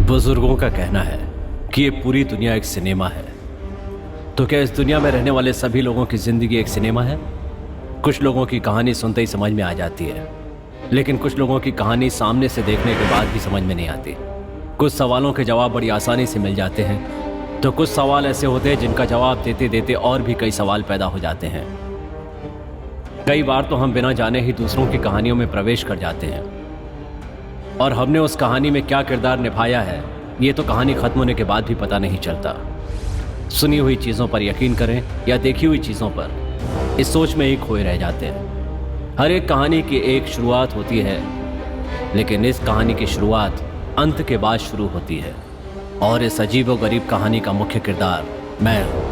बुजुर्गों का कहना है कि ये पूरी दुनिया एक सिनेमा है। तो क्या इस दुनिया में रहने वाले सभी लोगों की जिंदगी एक सिनेमा है? कुछ लोगों की कहानी सुनते ही समझ में आ जाती है, लेकिन कुछ लोगों की कहानी सामने से देखने के बाद भी समझ में नहीं आती। कुछ सवालों के जवाब बड़ी आसानी से मिल जाते हैं, तो कुछ सवाल ऐसे होते हैं जिनका जवाब देते देते और भी कई सवाल पैदा हो जाते हैं। कई बार तो हम बिना जाने ही दूसरों की कहानियों में प्रवेश कर जाते हैं, और हमने उस कहानी में क्या किरदार निभाया है ये तो कहानी खत्म होने के बाद भी पता नहीं चलता। सुनी हुई चीज़ों पर यकीन करें या देखी हुई चीज़ों पर, इस सोच में ही खोए रह जाते हैं। हर एक कहानी की एक शुरुआत होती है, लेकिन इस कहानी की शुरुआत अंत के बाद शुरू होती है, और इस अजीबोगरीब कहानी का मुख्य किरदार मैं हूँ।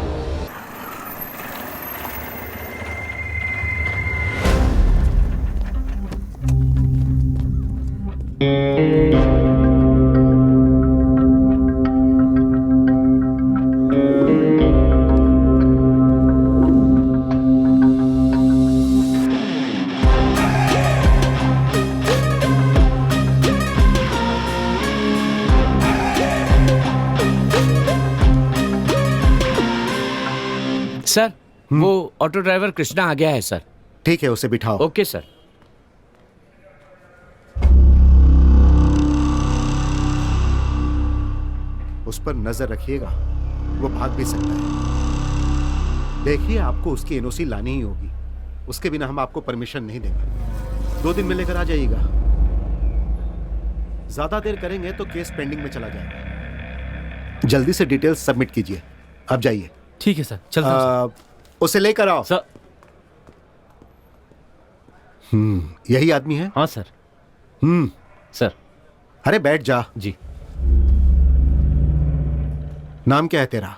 सर, वो ऑटो ड्राइवर कृष्णा आ गया है सर। ठीक है, उसे बिठाओ। Okay sir. उस पर नजर रखिएगा, वो भाग भी सकता है। देखिए, आपको उसकी एनओसी लानी ही होगी, उसके बिना हम आपको परमिशन नहीं देंगे। 2 दिन में लेकर आ जाइएगा। ज्यादा देर करेंगे तो केस पेंडिंग में चला जाएगा। जल्दी से डिटेल्स सबमिट कीजिए। अब जाइए। ठीक है सर, चलता हूं सर। उसे लेकर आओ। सर। यही आदमी है? हाँ सर। सर। अरे बैठ जा। जी। नाम क्या है तेरा?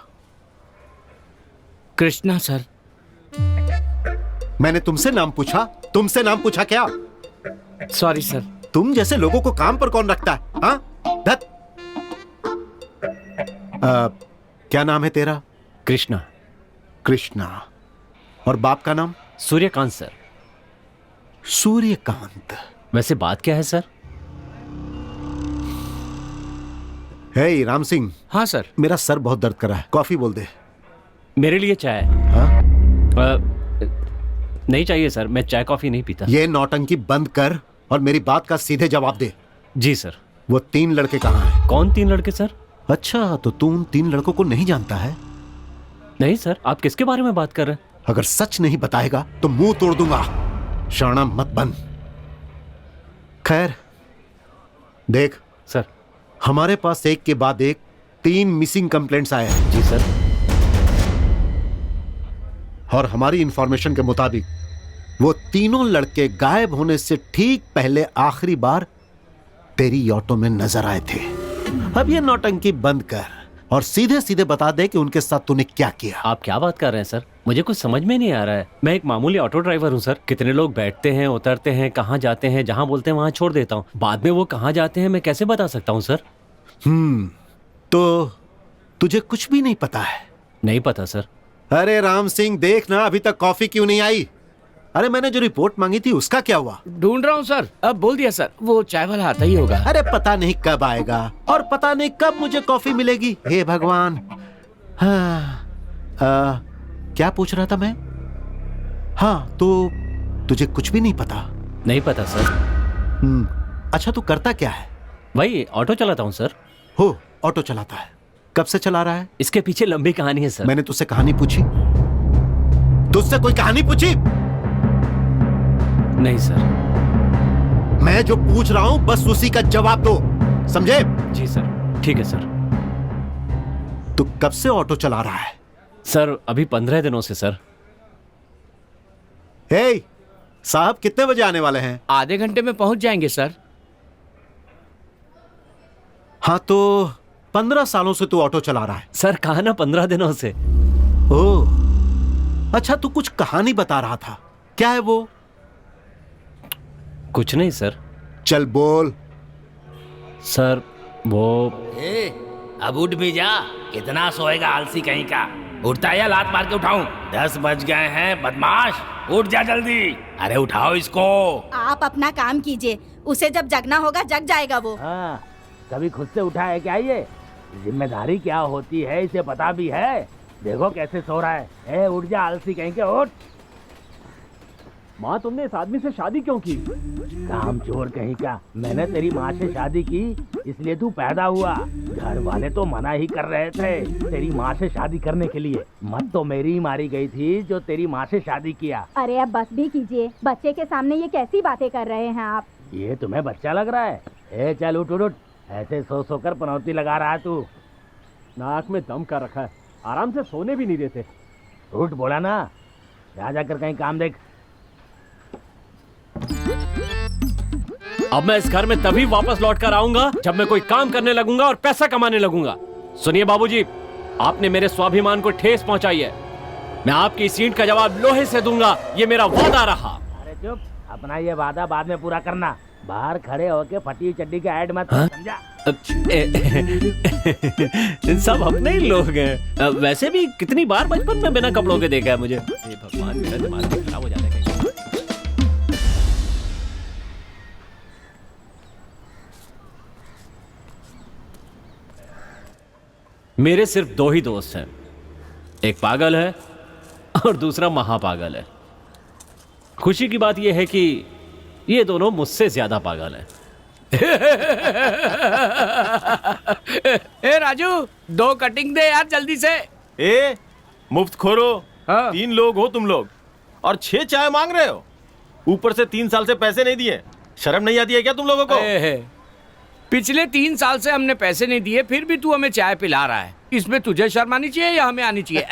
कृष्णा सर। मैंने तुमसे नाम पूछा? तुमसे नाम पूछा क्या? Sorry sir. तुम जैसे लोगों को काम पर कौन रखता है? हाँ, धत। क्या नाम है तेरा? कृष्णा। कृष्णा। और बाप का नाम? सूर्यकांत सर। सूर्यकांत। वैसे बात क्या है सर? हे राम सिंह। हाँ सर। मेरा सर बहुत दर्द कर रहा है, कॉफी बोल दे। मेरे लिए चाय। हाँ? नहीं चाहिए सर, मैं चाय कॉफी नहीं पीता। ये नौटंकी बंद कर और मेरी बात का सीधे जवाब दे। जी सर। वो 3 लड़के कहाँ हैं? कौन 3 लड़के सर? अच्छा, तो तू उन 3 लड़कों को नहीं जानता है? नहीं सर, आप किसके बारे में बात कर रहे हैं? अगर सच नहीं बताएगा तो मुंह तोड़ दूंगा। शाना मत बन। खैर देख सर, हमारे पास एक के बाद एक 3 मिसिंग कंप्लेंट्स आए हैं। जी सर। और हमारी इंफॉर्मेशन के मुताबिक वो तीनों लड़के गायब होने से ठीक पहले आखिरी बार तेरी ऑटो में नजर आए थे। अब ये नौटंकी बंद कर और सीधे सीधे बता दे कि उनके साथ तूने क्या किया। आप क्या बात कर रहे हैं सर? मुझे कुछ समझ में नहीं आ रहा है। मैं एक मामूली ऑटो ड्राइवर हूँ सर। कितने लोग बैठते हैं, उतरते हैं, कहाँ जाते हैं, जहाँ बोलते हैं वहाँ छोड़ देता हूँ। बाद में वो कहाँ जाते हैं मैं कैसे बता सकता हूँ सर? तो तुझे कुछ भी नहीं पता है? नहीं पता सर। अरे राम सिंह, देख ना, अभी तक कॉफी क्यों नहीं आई? अरे मैंने जो रिपोर्ट मांगी थी उसका क्या हुआ? ढूंढ रहा हूँ सर। अब बोल दिया सर, वो चाय वाला आता ही होगा। अरे पता नहीं कब आएगा और पता नहीं कब मुझे कॉफी मिलेगी। हे भगवान। हाँ, क्या पूछ रहा था मैं? हाँ, तो तुझे कुछ भी नहीं पता? नहीं पता सर। अच्छा, तू करता क्या है? वही ऑटो चलाता हूँ सर। हो, ऑटो चलाता है। कब से चला रहा है? इसके पीछे लंबी कहानी है सर। मैंने तुझसे कहानी पूछी? तुझसे कोई कहानी पूछी? नहीं सर। मैं जो पूछ रहा हूं बस उसी का जवाब दो, समझे? जी सर। ठीक है सर। तू कब से ऑटो चला रहा है? सर अभी 15 दिनों से सर। हे साहब, कितने बजे आने वाले हैं? आधे घंटे में पहुंच जाएंगे सर। हाँ, तो 15 सालों से तू ऑटो चला रहा है? सर कहा ना 15 दिनों से। ओह, अच्छा, तू कुछ कहानी बता रहा था, क्या है वो? कुछ नहीं सर। चल बोल। सर वो अब उठ भी जा। कितना सोएगा आलसी कहीं का? उठता है या लात मार के उठाऊं? 10 बज गए हैं बदमाश, उठ जा जल्दी। अरे उठाओ इसको। आप अपना काम कीजिए, उसे जब जगना होगा जग जाएगा वो। हाँ, कभी खुद से उठा है क्या ये? जिम्मेदारी क्या होती है इसे पता भी है? देखो कैसे सो रहा है। ए उठ जा आलसी कहीं के, उठ। माँ तुमने इस आदमी से शादी क्यों की? काम चोर कहीं का। मैंने तेरी माँ से शादी की इसलिए तू पैदा हुआ। घर वाले तो मना ही कर रहे थे तेरी माँ से शादी करने के लिए। मत तो मेरी ही मारी गई थी जो तेरी माँ से शादी किया। अरे अब बस भी कीजिए, बच्चे के सामने ये कैसी बातें कर रहे हैं आप? ये तुम्हें बच्चा लग रहा है? ए चल उठ उठ उठ। ऐसे सो सो कर पनौती लगा रहा है तू। नाक में दम कर रखा है, आराम से सोने भी नहीं देते। उठ बोला ना, जा जाकर कहीं काम देख। अब मैं इस घर में तभी वापस लौट कर आऊंगा जब मैं कोई काम करने लगूंगा और पैसा कमाने लगूंगा। सुनिए बाबूजी, आपने मेरे स्वाभिमान को ठेस पहुंचाई है। मैं आपकी इस ईंट का जवाब लोहे से दूंगा, ये मेरा वादा रहा। अरे चुप, अपना ये वादा बाद में पूरा करना। बाहर खड़े होके फटी हुई चड्डी का ऐड मत, समझा? सब अपने ही लोग हैं। वैसे भी कितनी बार बचपन में बिना कपड़ों के देखा है मुझे। हे भगवान, मेरा दिमाग भी खराब हो जाने का। मेरे सिर्फ दो ही दोस्त हैं, एक पागल है और दूसरा महापागल है। खुशी की बात यह है कि ये दोनों मुझसे ज्यादा पागल हैं। ए राजू, 2 कटिंग दे यार जल्दी से। ए मुफ्त खोरो, हाँ। 3 लोग हो तुम लोग और 6 चाय मांग रहे हो। ऊपर से 3 साल से पैसे नहीं दिए। शर्म नहीं आती है क्या तुम लोगों को? पिछले 3 साल से हमने पैसे नहीं दिए, फिर भी तू हमें चाय पिला रहा है। इसमें तुझे शर्म आनी चाहिए या हमें आनी चाहिए?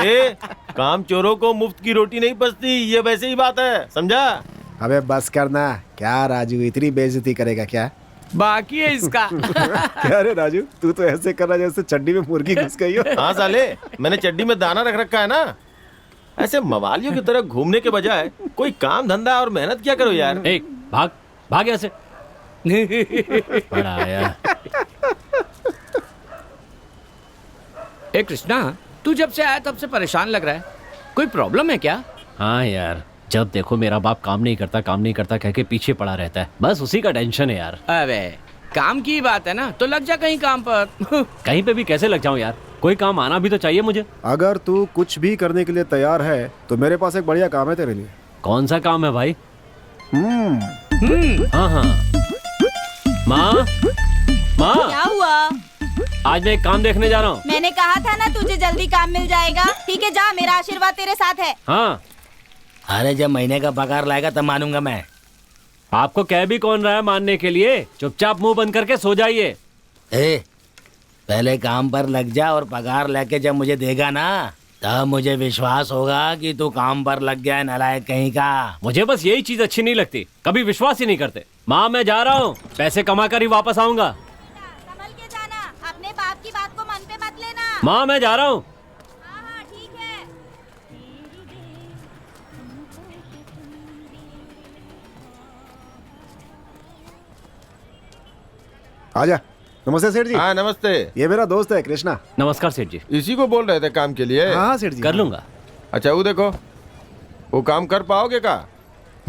ए काम चोरों को मुफ्त की रोटी नहीं पचती, ये वैसे ही बात है, समझा? अबे बस करना। क्या राजू, इतनी बेइज्जती करेगा क्या? बाकी है इसका। क्या रे राजू, तू तो ऐसे कर रहा जैसे चड्डी में मुर्गी घुस गई हो। हाँ साले, मैंने चड्डी में दाना रख रखा है ना। ऐसे मवालियों की तरह घूमने के बजाय कोई काम धंधा और मेहनत क्या करो यार। ए, भाग भाग यहाँ से। बड़ा आया। ए कृष्णा, तू जब से आया तब से परेशान लग रहा है, कोई प्रॉब्लम है क्या? हाँ यार, जब देखो मेरा बाप काम नहीं करता कह के पीछे पड़ा रहता है। बस उसी का टेंशन है यार। अबे काम की बात है ना, तो लग जा कहीं काम पर। कहीं पे भी कैसे लग जाऊं यार, कोई काम आना भी तो चाहिए मुझे। अगर तू कुछ भी करने के लिए तैयार है तो मेरे पास एक बढ़िया काम है तेरे लिए। कौन सा काम है भाई? हाँ हाँ। माँ माँ, क्या हुआ? आज मैं एक काम देखने जा रहा हूँ। मैंने कहा था ना तुझे जल्दी काम मिल जाएगा। ठीक है जा, मेरा आशीर्वाद तेरे साथ है। हाँ, अरे जब महीने का पगार लाएगा तब मानूंगा मैं। आपको कह भी कौन रहा है मानने के लिए? चुपचाप मुंह बंद करके सो जाइए। ए पहले काम पर लग जा और पगार लेके जब मुझे देगा ना, तब मुझे विश्वास होगा कि तू काम पर लग गया है, नालायक कहीं का। मुझे बस यही चीज अच्छी नहीं लगती, कभी विश्वास ही नहीं करते। माँ मैं जा रहा हूँ, पैसे कमा कर ही वापस आऊंगा। संभल के जाना, अपने बाप की बात को मन पे मत लेना। माँ मैं जा रहा हूँ। हाँ हाँ ठीक है। आजा। नमस्ते सेठ जी। हाँ नमस्ते। ये मेरा दोस्त है कृष्णा। नमस्कार सेठ जी। इसी को बोल रहे थे काम के लिए? हाँ सेठ जी, कर लूंगा। अच्छा वो देखो, वो काम कर पाओगे का?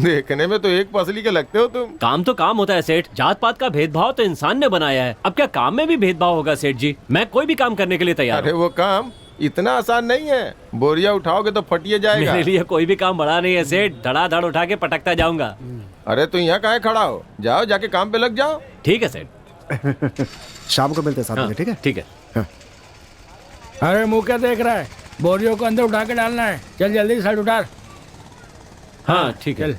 देखने में तो एक पसली के लगते हो तुम। काम तो काम होता है सेठ, जात पात का भेदभाव तो इंसान ने बनाया है, अब क्या काम में भी भेदभाव होगा सेठ जी? मैं कोई भी काम करने के लिए तैयार अरे हूँ। वो काम इतना आसान नहीं है, बोरिया उठाओगे तो फटिए जाएगा। मेरे लिए कोई भी काम बड़ा नहीं है सेठ, धड़ाधड़ उठा के पटकता जाऊंगा। अरे तो यहाँ कहाँ खड़ा हो, जाओ जाके काम पे लग जाओ। ठीक है सेठ। शाम को मिलते हैं 7 हाँ, बजे, ठीक है? ठीक है। अरे मुंह क्या देख रहा है? बोरियों को अंदर उठा के डालना है। चल जल्दी शर्ट उतार। हाँ ठीक है।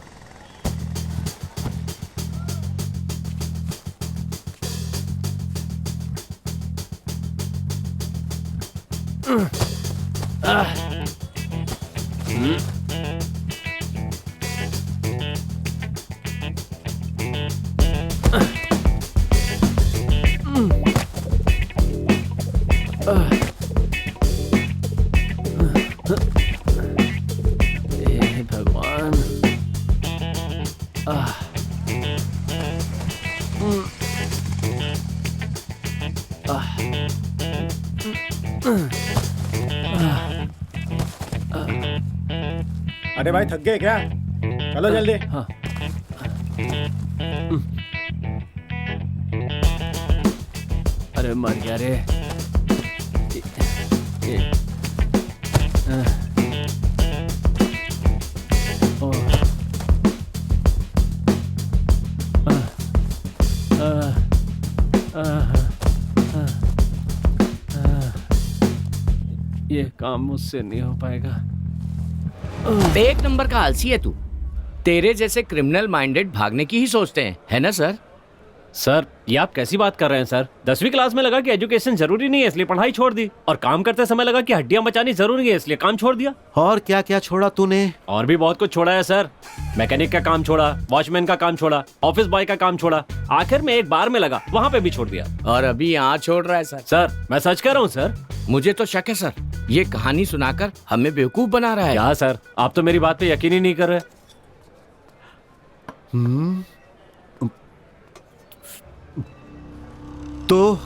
हे भगवान। अरे भाई थक गए क्या? चलो जल्दी। हाँ। अरे मर गया रे। ये काम मुझसे नहीं हो पाएगा। एक नंबर का आलसी है तू। तेरे जैसे क्रिमिनल माइंडेड भागने की ही सोचते हैं, है ना सर? सर ये आप कैसी बात कर रहे हैं सर? 10वीं क्लास में लगा कि एजुकेशन जरूरी नहीं है इसलिए पढ़ाई छोड़ दी, और काम करते समय लगा कि हड्डियां बचानी जरूरी है इसलिए काम छोड़ दिया। और क्या क्या छोड़ा तूने? और भी बहुत कुछ छोड़ा है सर। मैकेनिक का काम छोड़ा, वॉचमैन का काम छोड़ा, ऑफिस बॉय का काम छोड़ा, आखिर में एक बार में लगा वहाँ पे भी छोड़ दिया। और अभी यहाँ छोड़ रहा है सर? सर मैं सच कह रहा हूँ सर। मुझे तो शक है सर, ये कहानी सुनाकर हमें बेवकूफ बना रहा है। क्या सर, आप तो मेरी बात पे यकीन ही नहीं कर रहे। तो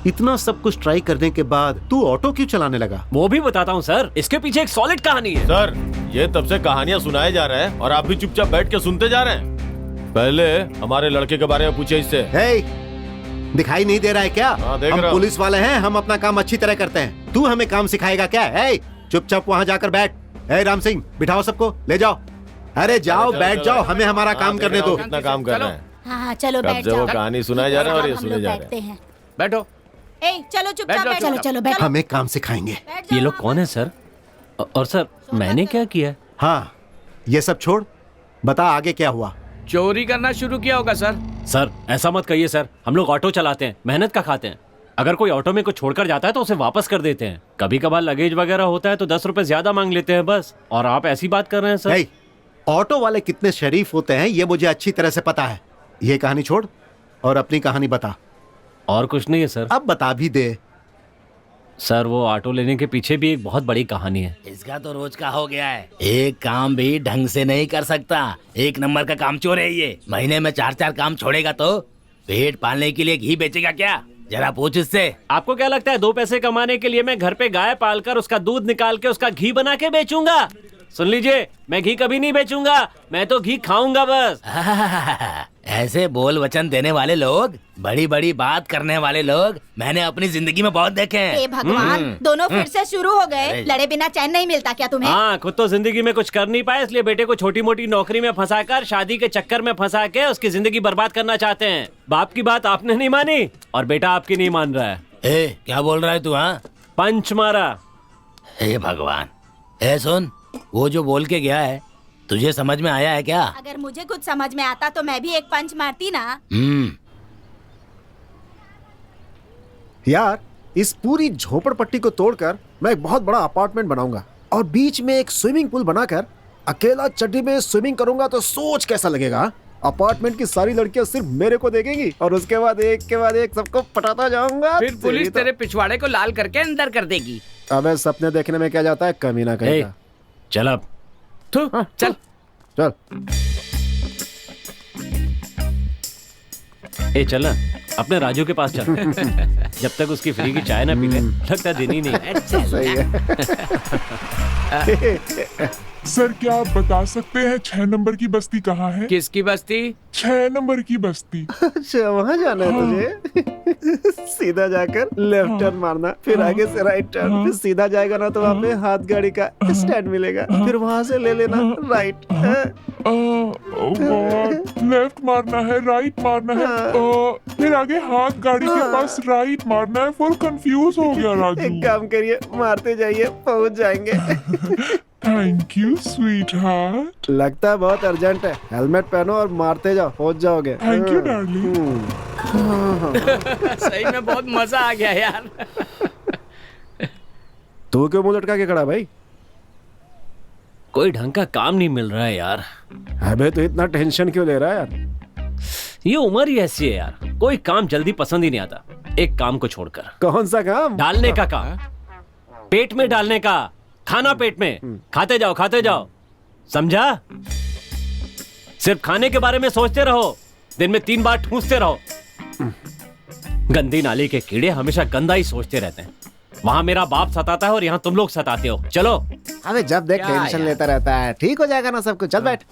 इतना सब कुछ ट्राई करने के बाद तू ऑटो क्यों चलाने लगा? वो भी बताता हूँ सर, इसके पीछे एक सॉलिड कहानी है। सर ये तब से कहानियां सुनाए जा रहे हैं और आप भी चुपचाप बैठ के सुनते जा रहे हैं। पहले हमारे लड़के के बारे में पूछे इससे। हे, दिखाई नहीं दे रहा है क्या? हाँ, देख हम रहा हूं। पुलिस वाले हैं, हम अपना काम अच्छी तरह करते हैं। तू हमें काम सिखाएगा क्या? हे, चुपचाप वहाँ जाकर बैठ। हे राम सिंह, बिठाओ सबको, ले जाओ। अरे जाओ, बैठ जाओ, हमें हमारा काम करने दो। कितना काम कर रहे हैं। हाँ चलो कब बैठ से वो जाओ। कहानी सुनाए जा रहे हैं और ये हम सुने लोग जा रहे बैठते हैं। हैं। बैठो। ए चलो चुपचाप बैठ जाओ, बैठो। चलो चुपचाप। चलो बैठो। हमें काम सिखाएंगे। बैठ जाओ। ये लोग कौन है सर? और सर मैंने क्या किया? हाँ, ये सब छोड़, बता आगे क्या हुआ? चोरी करना शुरू किया होगा सर। सर ऐसा मत कहिए सर, हम लोग ऑटो चलाते हैं, मेहनत का खाते हैं। अगर कोई ऑटो में कुछ छोड़कर जाता है तो उसे वापस कर देते हैं। कभी कभार लगेज वगैरह होता है तो 10 रुपए ज्यादा मांग लेते हैं बस। और आप ऐसी बात कर रहे हैं सर? हे, ऑटो वाले कितने शरीफ होते हैं ये मुझे अच्छी तरह से पता है। ये कहानी छोड़ और अपनी कहानी बता। और कुछ नहीं है सर। अब बता भी दे। सर वो ऑटो लेने के पीछे भी एक बहुत बड़ी कहानी है। इसका तो रोज का हो गया है, एक काम भी ढंग से नहीं कर सकता। एक नंबर का काम चोर है ये। महीने में 4-4 काम छोड़ेगा तो पेट पालने के लिए घी बेचेगा क्या? जरा पूछ इससे। आपको क्या लगता है 2 पैसे कमाने के लिए मैं घर पे गाय पालकर उसका दूध निकाल के उसका घी बना के बेचूंगा? सुन लीजिए, मैं घी कभी नहीं बेचूंगा, मैं तो घी खाऊंगा बस। ऐसे बोल वचन देने वाले लोग, बड़ी बड़ी बात करने वाले लोग मैंने अपनी जिंदगी में बहुत देखे हैं। हे भगवान, दोनों फिर से शुरू हो गए। अरे। लड़े बिना चैन नहीं मिलता क्या तुम्हें? हाँ, खुद तो जिंदगी में कुछ कर नहीं पाए इसलिए बेटे को छोटी मोटी नौकरी में फंसाकर शादी के चक्कर में फंसा के उसकी जिंदगी बर्बाद करना चाहते हैं। बाप की बात आपने नहीं मानी और बेटा आपकी नहीं मान रहा है। ए, क्या बोल रहा है तू? हाँ, पंच मारा। हे भगवान। ए सुन, वो जो बोल के गया है तुझे समझ में आया है क्या? अगर मुझे कुछ समझ में आता तो मैं भी एक पंच मारती ना। यार, इस पूरी झोपड़पट्टी को तोड़कर मैं एक बहुत बड़ा अपार्टमेंट बनाऊंगा और बीच में एक स्विमिंग पूल बनाकर अकेला चड्डी में स्विमिंग करूंगा तो सोच कैसा लगेगा? अपार्टमेंट की सारी लड़कियां सिर्फ मेरे को देखेंगी और उसके बाद एक के बाद एक सबको पटाता जाऊंगा। फिर पुलिस तो- तेरे पिछवाड़े को लाल करके अंदर कर देगी। अबे सपने देखने में क्या जाता है कमीना ए, कहीं चल अब। थू, चल। चल। ए चल ना, अपने राजू के पास चल। जब तक उसकी फ्री की चाय ना पी ले लगता दिन ही नहीं। सही है। सर क्या आप बता सकते हैं 6 नंबर की बस्ती कहाँ है? किसकी बस्ती? 6 नंबर की बस्ती। अच्छा, वहाँ जाना है तुझे? सीधा जाकर लेफ्ट टर्न मारना, फिर आगे से राइट टर्न, फिर सीधा जाएगा ना तो वहाँ पे हाथ गाड़ी का स्टैंड मिलेगा, फिर वहाँ से ले लेना राइट। लेफ्ट मारना है, राइट मारना है, फिर आगे हाथ गाड़ी के पास राइट मारना है। फुल कंफ्यूज हो गया एक राजू। काम करिए, मारते जाइए, पहुँच जाएंगे। Thank you sweet heart. लगता है बहुत अर्जेंट है। हेलमेट पहनो और मारते जाओ, पहुँच जाओगे। Thank you darling. सही में बहुत मजा आ गया यार। तू क्यों मुंह लटका के खड़ा भाई? कोई ढंग का काम नहीं मिल रहा है यार। अबे तो इतना टेंशन क्यों ले रहा है यार? ये उम्र ही ऐसी है यार, कोई काम जल्दी पसंद ही नहीं आता। एक काम को छोड़कर। कौन सा काम? डालने का काम, पेट में डालने का। खाना पेट में, खाते जाओ खाते जाओ, समझा? सिर्फ खाने के बारे में सोचते रहो, दिन में 3 बार ठूंसते रहो। गंदी नाली के कीड़े हमेशा गंदा ही सोचते रहते हैं। वहां मेरा बाप सताता है और यहाँ तुम लोग सताते हो। चलो। अबे जब देख क्या टेंशन यार? लेता रहता है, ठीक हो जाएगा ना सब कुछ। चल बैठ।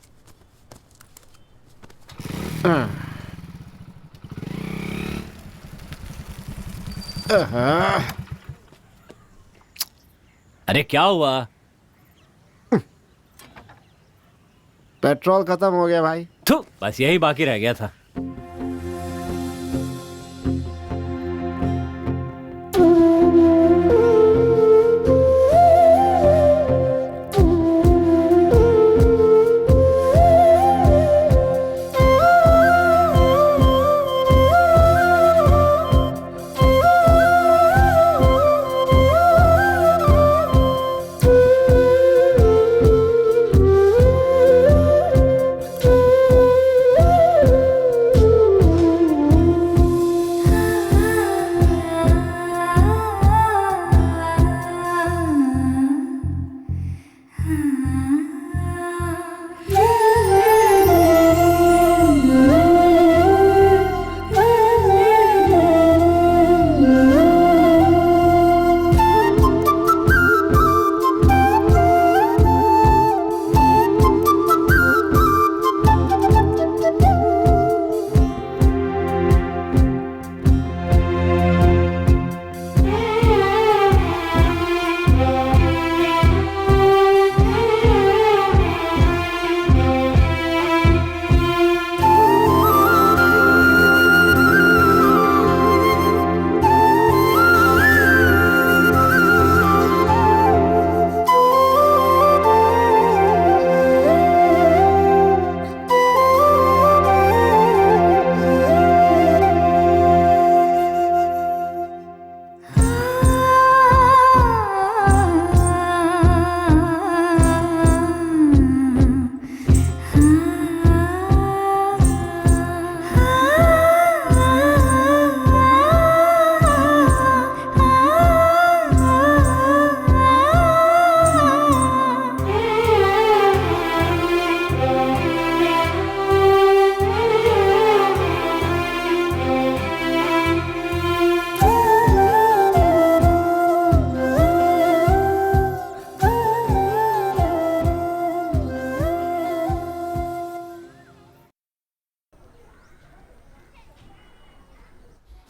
अरे क्या हुआ? पेट्रोल खत्म हो गया भाई। बस यही बाकी रह गया था।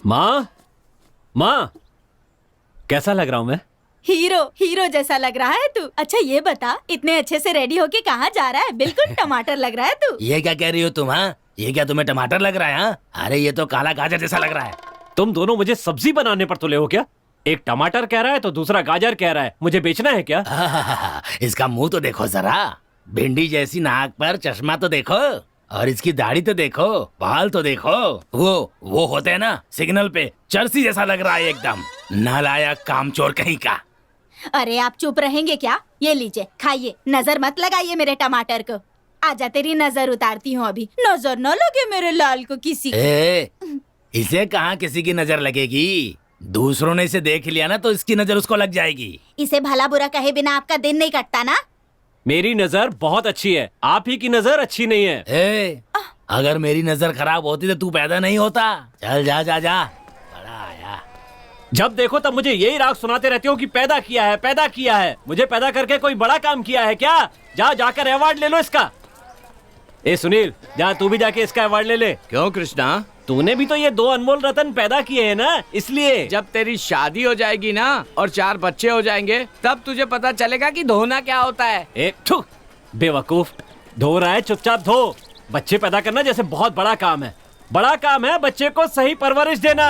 माँ, माँ, कैसा लग रहा हूँ मैं? हीरो हीरो जैसा लग रहा है तू। अच्छा ये बता, इतने अच्छे से रेडी होके कहाँ जा रहा है? बिल्कुल टमाटर लग रहा है तू। ये क्या कह रही हो तुम? हाँ, ये क्या तुम्हें टमाटर लग रहा है? हाँ, अरे ये तो काला गाजर जैसा लग रहा है। तुम दोनों मुझे सब्जी बनाने पर तुले हो क्या? एक टमाटर कह रहा है तो दूसरा गाजर कह रहा है। मुझे बेचना है क्या? इसका मुंह तो देखो जरा, भिंडी जैसी नाक पर चश्मा तो देखो, और इसकी दाढ़ी तो देखो, बाल तो देखो। वो होते हैं ना सिग्नल पे, चर्सी जैसा लग रहा है एकदम। नालायक कामचोर कहीं का। अरे आप चुप रहेंगे क्या? ये लीजिए खाइए, नजर मत लगाइए मेरे टमाटर को। आजा तेरी नजर उतारती हूँ अभी। नजर न लगे मेरे लाल को किसी की। इसे कहाँ किसी की नजर लगेगी? दूसरों ने इसे देख लिया ना तो इसकी नजर उसको लग जाएगी। इसे भला बुरा कहे बिना आपका दिन नहीं कटता ना? मेरी नजर बहुत अच्छी है, आप ही की नजर अच्छी नहीं है। अगर मेरी नजर खराब होती तो तू पैदा नहीं होता। चल जा जा जा, बड़ा आया। जब देखो तब मुझे यही राग सुनाते रहते हो कि पैदा किया है, पैदा किया है। मुझे पैदा करके कोई बड़ा काम किया है क्या? जाकर अवार्ड ले लो इसका। ए सुनील, जा तू भी जाके इसका अवार्ड ले ले। क्यों कृष्णा, तूने भी तो ये 2 अनमोल रतन पैदा किए हैं ना, इसलिए। जब तेरी शादी हो जाएगी ना और 4 बच्चे हो जाएंगे, तब तुझे पता चलेगा कि धोना क्या होता है। बेवकूफ, धो रहा है चुपचाप धो। बच्चे पैदा करना जैसे बहुत बड़ा काम है। बड़ा काम है बच्चे को सही परवरिश देना।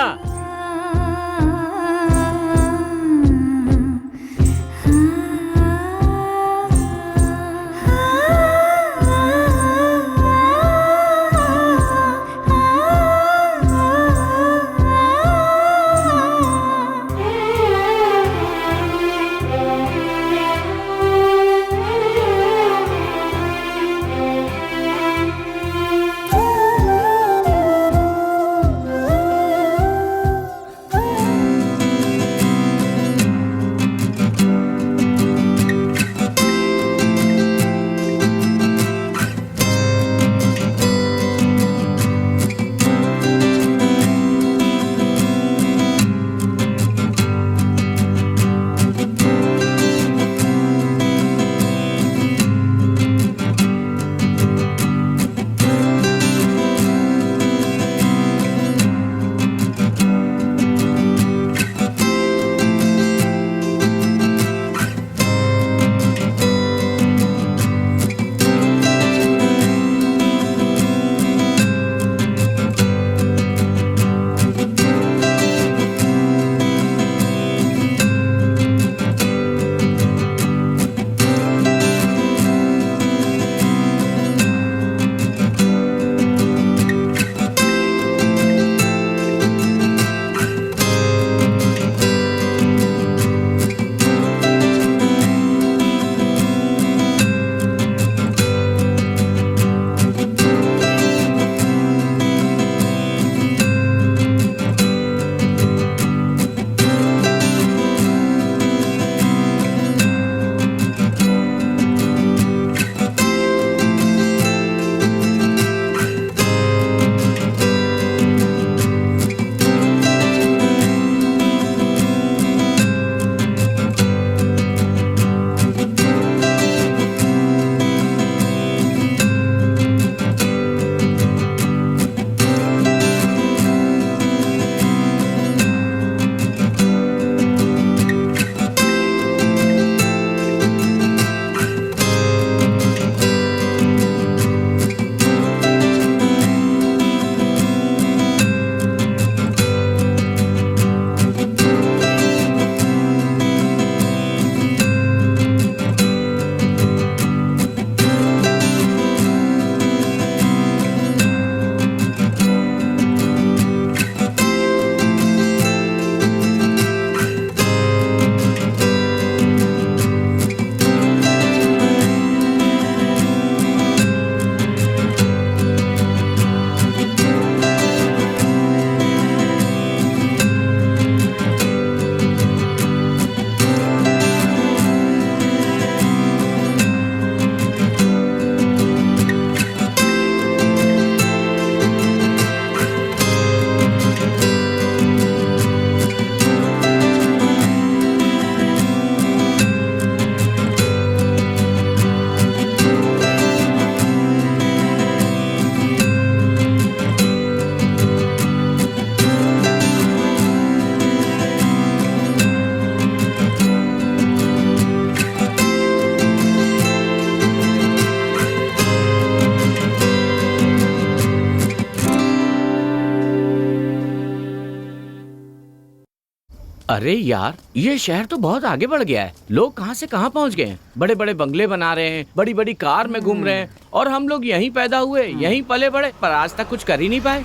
अरे यार, ये शहर तो बहुत आगे बढ़ गया है। लोग कहाँ से कहाँ पहुँच गए हैं। बड़े बड़े बंगले बना रहे हैं, बड़ी बड़ी कार में घूम रहे हैं, और हम लोग यहीं पैदा हुए, यहीं पले बड़े, पर आज तक कुछ कर ही नहीं पाए।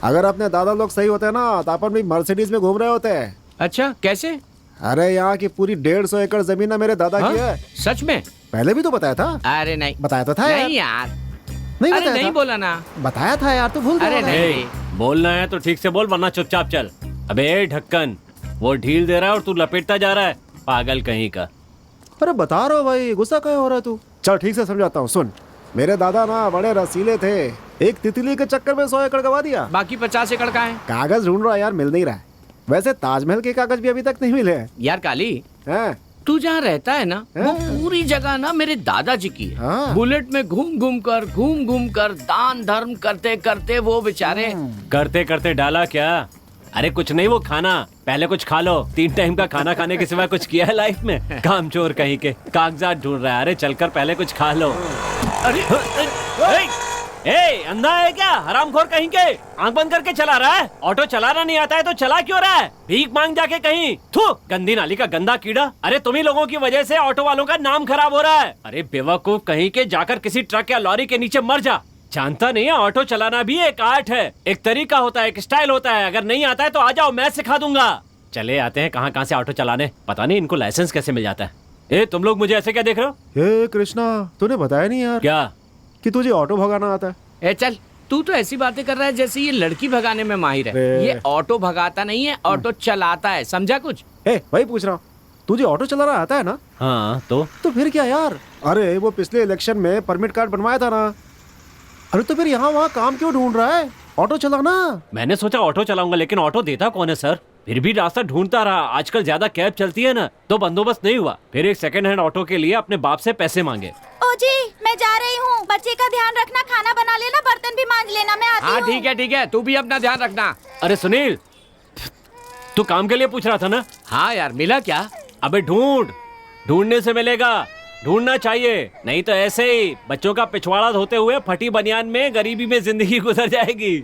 अगर अपने दादा लोग सही होते ना तो अपन भी मर्सिडीज में घूम रहे होते हैं। अच्छा, कैसे? अरे यहाँ की पूरी 150 एकड़ जमीन ना मेरे दादा की है। सच में? पहले भी तो बताया था। अरे नहीं, बताया तो था यार। नहीं यार, नहीं अरे बताया नहीं था। बोला ना। बताया था यार, तू भूल गया अरे होगा। नहीं, बोलना है तो ठीक से बोल, वरना चुपचाप चल। अबे ढक्कन, वो ढील दे रहा है और तू लपेटता जा रहा है, पागल कहीं का। अरे बता रहा हूँ भाई, गुस्सा क्यों हो रहा है तू? चल ठीक से समझाता हूँ, सुन। मेरे दादा ना बड़े रसीले थे, एक तितली के चक्कर में 100 एकड़ गवा दिया। बाकी 50 एकड़ का है। कागज ढूंढ रहा है यार, मिल नहीं रहा है। वैसे ताजमहल के कागज भी अभी तक नहीं मिले हैं। यार काली, हैं? तू जहाँ रहता है ना, वो हाँ। पूरी जगह ना मेरे दादाजी की है। हाँ। बुलेट में घूम घूम कर दान धर्म करते करते वो बेचारे। करते करते डाला क्या? अरे कुछ नहीं, वो खाना पहले कुछ खा लो। 3 टाइम का खाना खाने के सिवा कुछ किया है लाइफ में? काम चोर कहीं के, कागजात ढूंढ रहा है। अरे चलकर पहले कुछ खा लो। अरे ए, अंधा है क्या? हरामखोर कहीं के, आंख बंद करके चला रहा है। ऑटो चलाना नहीं आता है तो चला क्यों रहा है? भीख मांग जाके कहीं। थू, गंदी नाली का गंदा कीड़ा। अरे तुम्ही लोगों की वजह से ऑटो वालों का नाम खराब हो रहा है। अरे बेवकूफ कहीं के, जाकर किसी ट्रक या लॉरी के नीचे मर जा। जानता नहीं है, ऑटो चलाना भी एक आर्ट है, एक तरीका होता है, एक स्टाइल होता है। अगर नहीं आता है तो आ जाओ, मैं सिखा दूंगा। चले आते हैं कहाँ कहाँ से ऑटो चलाने, पता नहीं इनको लाइसेंस कैसे मिल जाता है। ए, तुम लोग मुझे ऐसे क्या देख रहे हो? हे कृष्णा, तूने बताया नहीं यार क्या कि तुझे ऑटो भगाना आता है। ए चल, तू तो ऐसी बातें कर रहा है जैसे ये लड़की भगाने में माहिर है। अरे। ये ऑटो भगाता नहीं है, ऑटो चलाता है, समझा कुछ? ए, वही पूछ रहा हूँ, तुझे ऑटो चलाना आता है ना? हाँ तो फिर क्या यार? अरे वो पिछले इलेक्शन में परमिट कार्ड बनवाया था ना। अरे तो फिर यहाँ वहाँ काम क्यों ढूंढ रहा है? ऑटो चलाना। मैंने सोचा ऑटो चलाऊंगा, लेकिन ऑटो देता कौन है सर? फिर भी रास्ता ढूंढता रहा। आजकल ज्यादा कैब चलती है ना, तो बंदोबस्त नहीं हुआ। फिर एक सेकंड हैंड ऑटो के लिए अपने बाप से पैसे मांगे। ओ जी, मैं जा रही हूँ। बच्चे का ध्यान रखना, खाना बना लेना, बर्तन भी मांज लेना, मैं आती हाँ हूँ। ठीक है, तू भी अपना ध्यान रखना। अरे सुनील, तू काम के लिए पूछ रहा था ना? हाँ यार, मिला क्या? अबे ढूंढने से मिलेगा, ढूंढना चाहिए। नहीं तो ऐसे ही बच्चों का पिछवाड़ा धोते हुए फटी बनियान में गरीबी में जिंदगी गुजर जाएगी।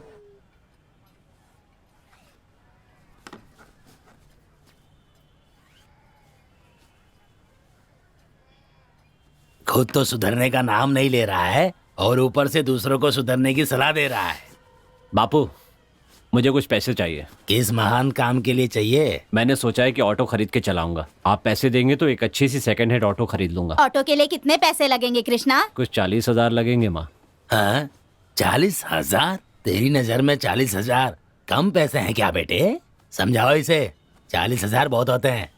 खुद तो सुधरने का नाम नहीं ले रहा है और ऊपर से दूसरों को सुधरने की सलाह दे रहा है। बापू, मुझे कुछ पैसे चाहिए। किस महान काम के लिए चाहिए? मैंने सोचा है कि ऑटो खरीद के चलाऊंगा। आप पैसे देंगे तो एक अच्छी सी सेकंड हैंड ऑटो खरीद लूंगा। ऑटो के लिए कितने पैसे लगेंगे कृष्णा? कुछ 40,000 लगेंगे माँ। हाँ, 40,000? तेरी नजर में 40,000 कम पैसे हैं क्या बेटे? समझाओ इसे, 40,000 बहुत होते हैं।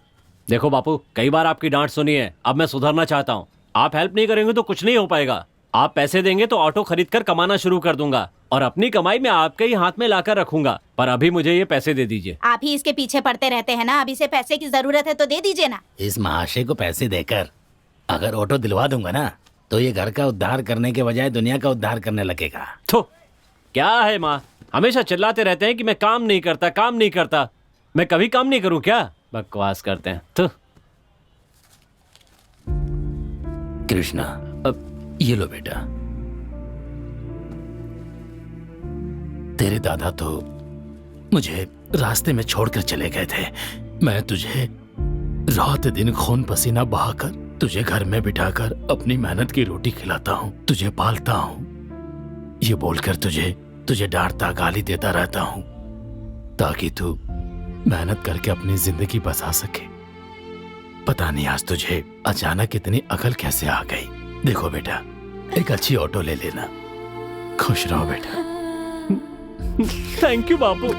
देखो बापू, कई बार आपकी डांट सुनी है, अब मैं सुधरना चाहता हूँ। आप हेल्प नहीं करेंगे तो कुछ नहीं हो पाएगा। आप पैसे देंगे तो ऑटो खरीद कर कमाना शुरू कर दूंगा और अपनी कमाई में आपके ही हाथ में लाकर रखूंगा। पर अभी मुझे ये पैसे दे दीजिए। आप ही इसके पीछे पड़ते रहते हैं ना, अभी से पैसे की जरूरत है तो दे दीजिए ना। इस महाशय को पैसे देकर अगर ऑटो दिलवा दूंगा ना, तो ये घर का उद्धार करने के बजाय दुनिया का उद्धार करने लगेगा। तो क्या है माँ, हमेशा चिल्लाते रहते हैं कि मैं काम नहीं करता। मैं कभी काम नहीं करूँ क्या? बकवास करते हैं। तो कृष्णा, अब ये लो बेटा। तेरे दादा तो मुझे रास्ते में छोड़कर चले गए थे। मैं तुझे रात दिन खून पसीना बहाकर तुझे घर में बिठाकर अपनी मेहनत की रोटी खिलाता हूँ, तुझे पालता हूँ। ये बोलकर तुझे डांटता गाली देता रहता हूँ ताकि तू मेहनत करके अपनी जिंदगी बसा सके। पता नहीं आज तुझे अचानक इतनी अकल कैसे आ गई। देखो बेटा, एक अच्छी ऑटो ले लेना। खुश रहो बेटा। थैंक यू बापू।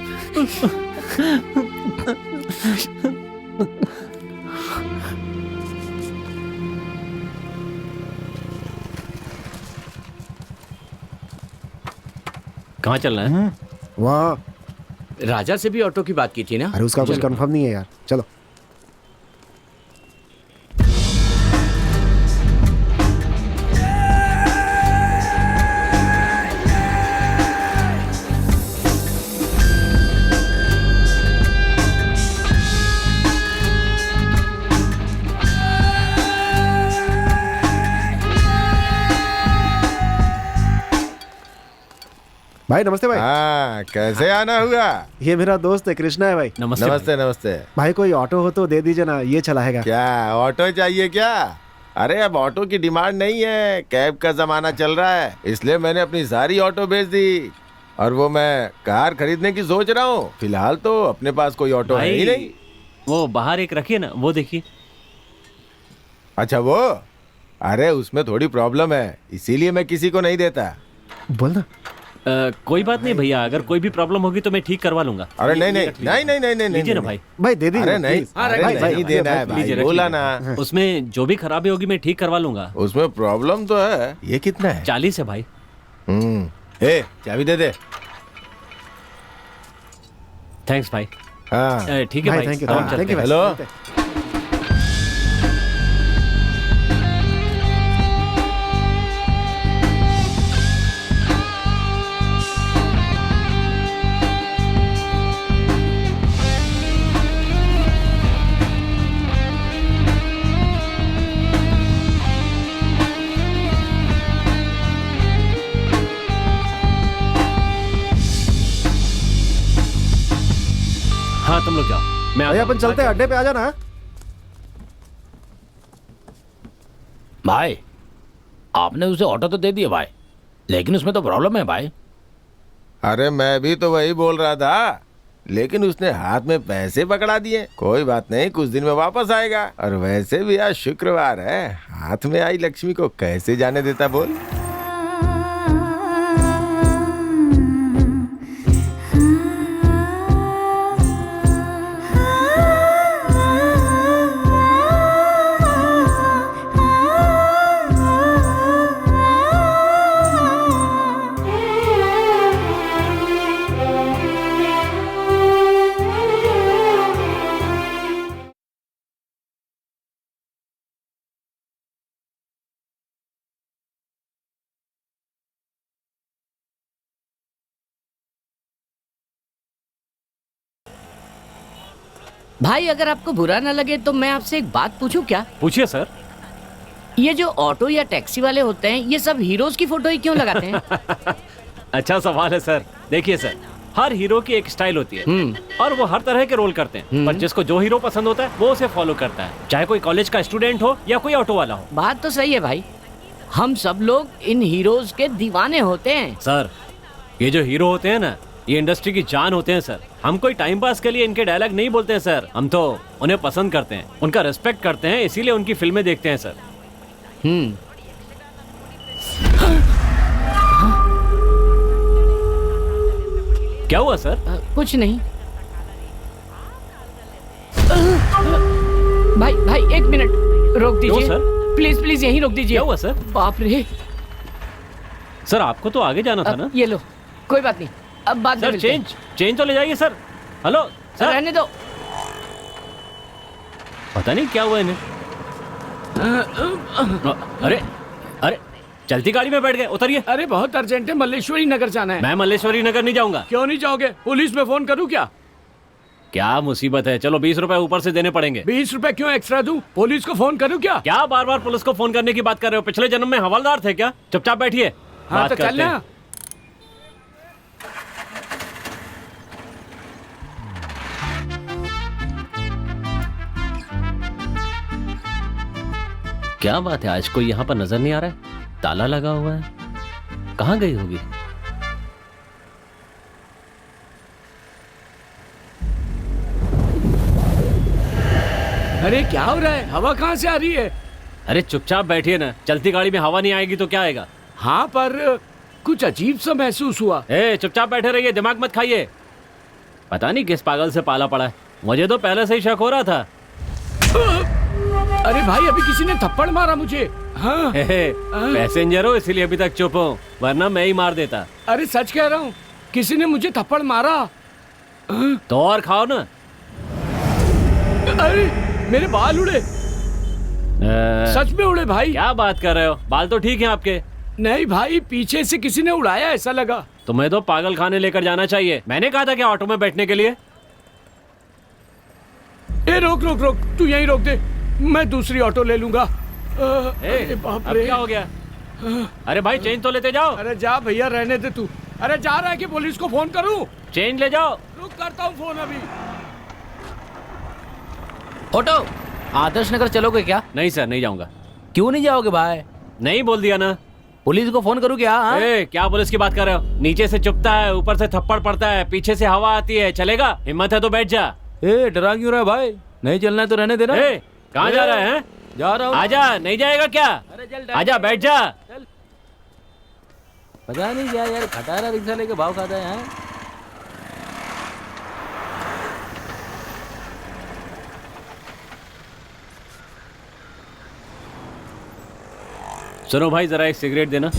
कहाँ चल रहा है? वहाँ। राजा से भी ऑटो की बात की थी ना? अरे उसका कुछ चलो। कंफर्म नहीं है यार, चलो। भाई नमस्ते भाई। हाँ, कैसे आना हुआ? ये मेरा दोस्त है, कृष्णा है भाई। नमस्ते नमस्ते नमस्ते। भाई कोई ऑटो हो तो दे दीजिए ना, ये चलाएगा। क्या ऑटो चाहिए क्या? अरे अब ऑटो की डिमांड नहीं है, कैब का जमाना चल रहा है, इसलिए मैंने अपनी सारी ऑटो बेच दी और वो मैं कार खरीदने की सोच रहा हूँ। फिलहाल तो अपने पास कोई ऑटो है ही नहीं। वो बाहर एक रखिए ना, वो देखिए। अच्छा वो? अरे उसमें थोड़ी प्रॉब्लम है, इसीलिए मैं किसी को नहीं देता। बोल ना। कोई बात नहीं भैया, अगर कोई भी प्रॉब्लम होगी तो मैं ठीक करवा लूंगा। अरे नहीं नहीं नहीं नहीं नहीं नहीं लीजिए ना नहीं। भाई। भाई दे दीजिए। अरे नहीं, अरे नहीं देना है भाई, लीजिए, बोला रखिए। ना। उसमें जो भी खराबी होगी मैं ठीक करवा लूंगा। उसमें प्रॉब्लम तो है। ये कितना है? 40 है भाई। ए चाबी दे दे। थैंक्स भाई। हाँ ठीक है भाई, थैंक यू, हम चलते थैंक यू हैं। भाई। हेलो। हाँ तुम लोग जाओ, मैं भाई अपन चलते हैं, अड्डे पे आ जाना। भाई आपने उसे ऑटो तो दे दिया भाई, लेकिन उसमें तो प्रॉब्लम है भाई। अरे मैं भी तो वही बोल रहा था, लेकिन उसने हाथ में पैसे पकड़ा दिए। कोई बात नहीं, कुछ दिन में वापस आएगा। और वैसे भी आज शुक्रवार है, हाथ में आई लक्ष्मी को कैसे जाने देता बोल। भाई अगर आपको बुरा ना लगे तो मैं आपसे एक बात पूछूं क्या? पूछिए सर। ये जो ऑटो या टैक्सी वाले होते हैं, ये सब हीरोज की फोटो ही क्यों लगाते हैं? अच्छा सवाल है सर। देखिए सर, हर हीरो की एक स्टाइल होती है और वो हर तरह के रोल करते हैं, पर जिसको जो हीरो पसंद होता है वो उसे फॉलो करता है, चाहे कोई कॉलेज का स्टूडेंट हो या कोई ऑटो वाला हो। बात तो सही है भाई, हम सब लोग इन हीरोज के दीवाने होते हैं। सर ये जो हीरो होते हैं ना, ये इंडस्ट्री की जान होते हैं सर। हम कोई टाइम पास के लिए इनके डायलॉग नहीं बोलते हैं सर, हम तो उन्हें पसंद करते हैं, उनका रिस्पेक्ट करते हैं, इसीलिए उनकी फिल्में देखते हैं सर। क्या हुआ सर? कुछ नहीं। भाई भाई एक मिनट रोक क्यों दीजिए सर? प्लीज प्लीज यहीं रोक दीजिए। क्या हुआ सर? बाप रे। सर आपको तो आगे जाना था ना। ये लो, कोई बात नहीं, अब बाद में सर मिलते हैं। चेंज तो ले जाइए सर। हेलो सर, रहने दो। पता नहीं क्या हुआ इन्हें। अरे अरे चलती गाड़ी में बैठ गए, उतरिए। अरे बहुत अर्जेंट है, मल्लेश्वरी नगर जाना है। मैं मल्लेश्वरी नगर नहीं जाऊंगा। क्यों नहीं जाओगे? पुलिस में फोन करूं क्या? क्या मुसीबत है, चलो 20 रुपए ऊपर से देने पड़ेंगे। 20 रुपए क्यों एक्स्ट्रा दूं? पुलिस को फोन करूं क्या? क्या बार बार पुलिस को फोन करने की बात कर रहे हो? पिछले जन्म में हवलदार थे क्या? चुपचाप बैठिए, हाँ बात तो करते चलना। हैं। क्या बात है, आज कोई यहाँ पर नजर नहीं आ रहा है? ताला लगा हुआ है, कहाँ गई होगी? अरे क्या हो रहा है? हवा कहाँ से आ रही है? अरे चुपचाप बैठिए ना, चलती गाड़ी में हवा नहीं आएगी तो क्या आएगा? हाँ पर कुछ अजीब सा महसूस हुआ। ए चुपचाप बैठे रहिए, दिमाग मत खाइए। पता नहीं किस पागल से पाला पड़ा है, मुझे तो पहले से ही शक हो रहा था। अरे भाई अभी किसी ने थप्पड़ मारा मुझे। हाँ। पैसेंजर हो इसीलिए अभी तक चुप हो, वरना मैं ही मार देता। अरे सच कह रहा हूँ, किसी ने मुझे थप्पड़ मारा। तो और खाओ ना। अरे मेरे बाल उड़े, सच में उड़े भाई। क्या बात कर रहे हो? बाल तो ठीक हैं आपके। नहीं भाई, पीछे से किसी ने उड़ाया ऐसा लगा। तुम्हें तो पागल खाने लेकर जाना चाहिए। मैंने कहा था क्या ऑटो में बैठने के लिए? ए रोक रोक रोक, तू यहीं रोक दे, मैं दूसरी ऑटो ले लूंगा। अरे बाप अब रे। क्या हो गया? अरे भाई चेंज तो लेते जाओ। अरे जा भैया, रहने दे तू। अरे जा रहा है कि पुलिस को फोन करूं? चेंज ले जाओ। रुक, करता हूं फोन अभी। ऑटो, आदर्श नगर चलोगे क्या? नहीं सर, नहीं जाऊंगा। क्यों नहीं जाओगे भाई? नहीं बोल दिया ना। पुलिस को फोन करूँ क्या? हाँ? क्या पुलिस की बात कर रहे हो? नीचे से चुपता है, ऊपर से थप्पड़ पड़ता है, पीछे से हवा आती है। चलेगा? हिम्मत है तो बैठ जा। डरा क्यों रहा है भाई? नहीं चलना है तो रहने देना। कहाँ जा रहा है? जा रहा हूँ। आजा, नहीं जाएगा क्या? आजा, बैठ जा। पता नहीं क्या यार, खटारा रिक्शा लेके भाव खाता है। सुनो भाई, जरा एक सिगरेट देना।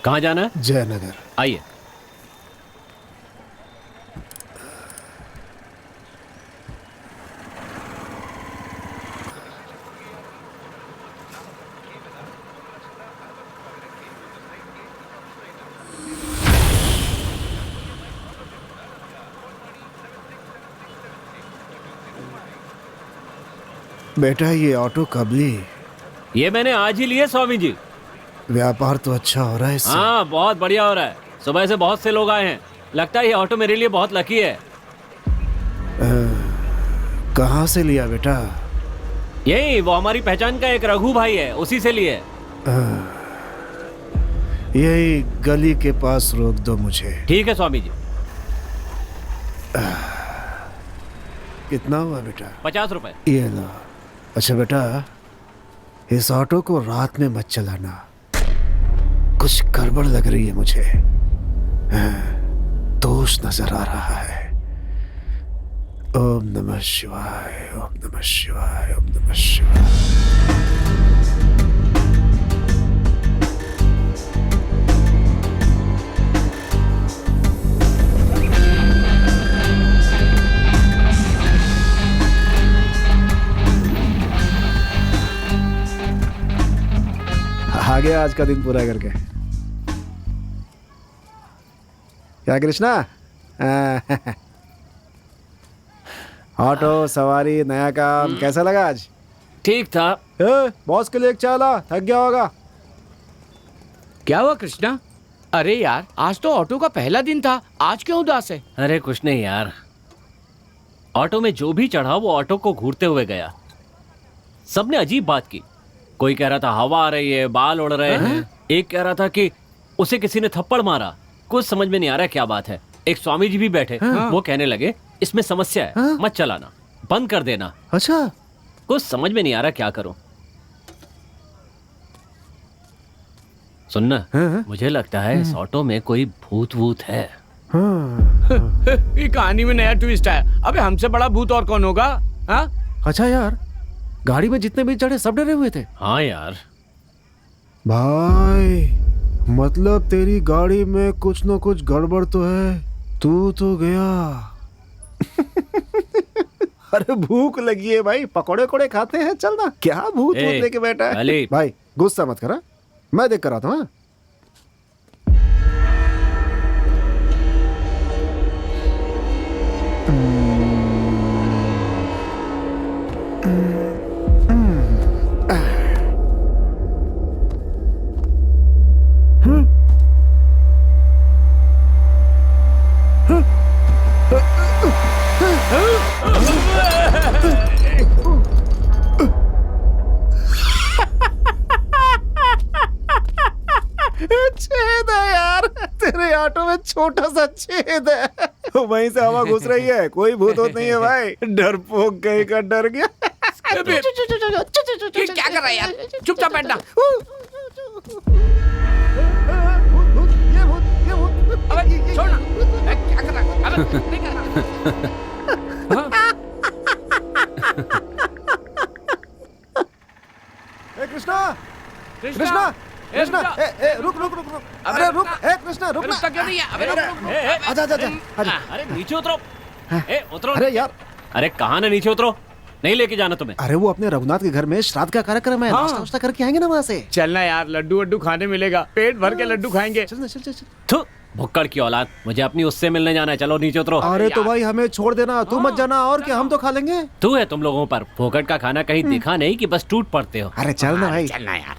कहाँ जाना है? जयनगर। आइए। बेटा ये ऑटो कब ली? ये मैंने आज ही लिए स्वामी जी। व्यापार तो अच्छा हो रहा है इससे। हाँ, बहुत बढ़िया हो रहा है। सुबह से बहुत से लोग आए हैं। लगता है ये ऑटो मेरे लिए बहुत लकी है। कहाँ से लिया बेटा? यही वो हमारी पहचान का एक रघु भाई है, उसी से लिए। यही गली के पास रोक दो मुझे। ठीक है स्वामी जी। कितना हुआ बेटा? 50 रुपए। ये लो। अच्छा बेटा, इस ऑटो को रात में मत चलाना, कुछ गड़बड़ लग रही है मुझे। दोष नजर आ रहा है। ओम नमः शिवाय, ओम नमः शिवाय, ओम नमः शिवाय। आ गया आज का दिन पूरा करके। क्या कृष्णा? ऑटो सवारी नया काम कैसा लगा आज? ठीक था। बॉस के लिए एक चाय ला, थक गया होगा। क्या हुआ कृष्णा? अरे यार, आज तो ऑटो का पहला दिन था, आज क्यों उदास है? अरे कुछ नहीं यार, ऑटो में जो भी चढ़ा वो ऑटो को घूरते हुए गया। सबने अजीब बात की। कोई कह रहा था हवा आ रही है, बाल उड़ रहे हैं। एक कह रहा था कि उसे किसी ने थप्पड़ मारा। कुछ समझ में नहीं आ रहा क्या बात है। एक स्वामी जी भी बैठे, वो कहने लगे इसमें समस्या है, मत चलाना, बंद कर देना। अच्छा, कुछ समझ में नहीं आ रहा क्या करूं। सुनना, मुझे लगता है इस ऑटो में कोई भूत वूत है। ये कहानी में नया ट्विस्ट है। अबे हमसे बड़ा भूत और कौन होगा? हाँ? अच्छा यार, गाड़ी में जितने भी चढ़े सब डरे हुए थे। हाँ यार। भाई मतलब तेरी गाड़ी में कुछ न कुछ गड़बड़ तो है। तू तो गया। अरे भूख लगी है भाई, पकोड़े कोड़े खाते हैं, चलना। क्या भूत भूत लेके बैठा है? भाई गुस्सा मत करा, मैं देख कर आता हूँ। छोटा सा छेद है, वहीं से हवा घुस रही है। कोई भूत वूत नहीं है भाई, डरपोक कहीं का डर गया। ये क्या कर रहा है यार? चुपचाप बैठना। अबे छोड़ ना। क्या कर रहा है? अबे नहीं करना। कृष्णा, कृष्णा, कृष्णा, रुक रुक रुक रुक, अरे रुक, कृष्णा रुक ना। क्यों नहीं है? अबे रुक। आजा आजा आजा। अरे नीचे उतरो, उतरो। अरे यार, अरे कहाँ ना नीचे उतरो, नहीं लेके जाना तुम्हें। अरे वो अपने रघुनाथ के घर में श्राद्ध का कार्यक्रम है, नाश्ता वास्ता करके आएंगे ना वहाँ से। चलना यार, लड्डू वड्डू खाने मिलेगा, पेट भर के लड्डू खाएंगे। चल चल चल चल। थू, भुक्कड़ की औलाद, मुझे अपनी उससे मिलने जाना है, चलो नीचे उतरो। अरे तो भाई हमें छोड़ देना, तू मत जाना, और क्या हम तो खा लेंगे। तू है तुम लोगों पर, फोकट का खाना कहीं दिखा नहीं कि बस टूट पड़ते हो। अरे चल ना भाई। चलना यार।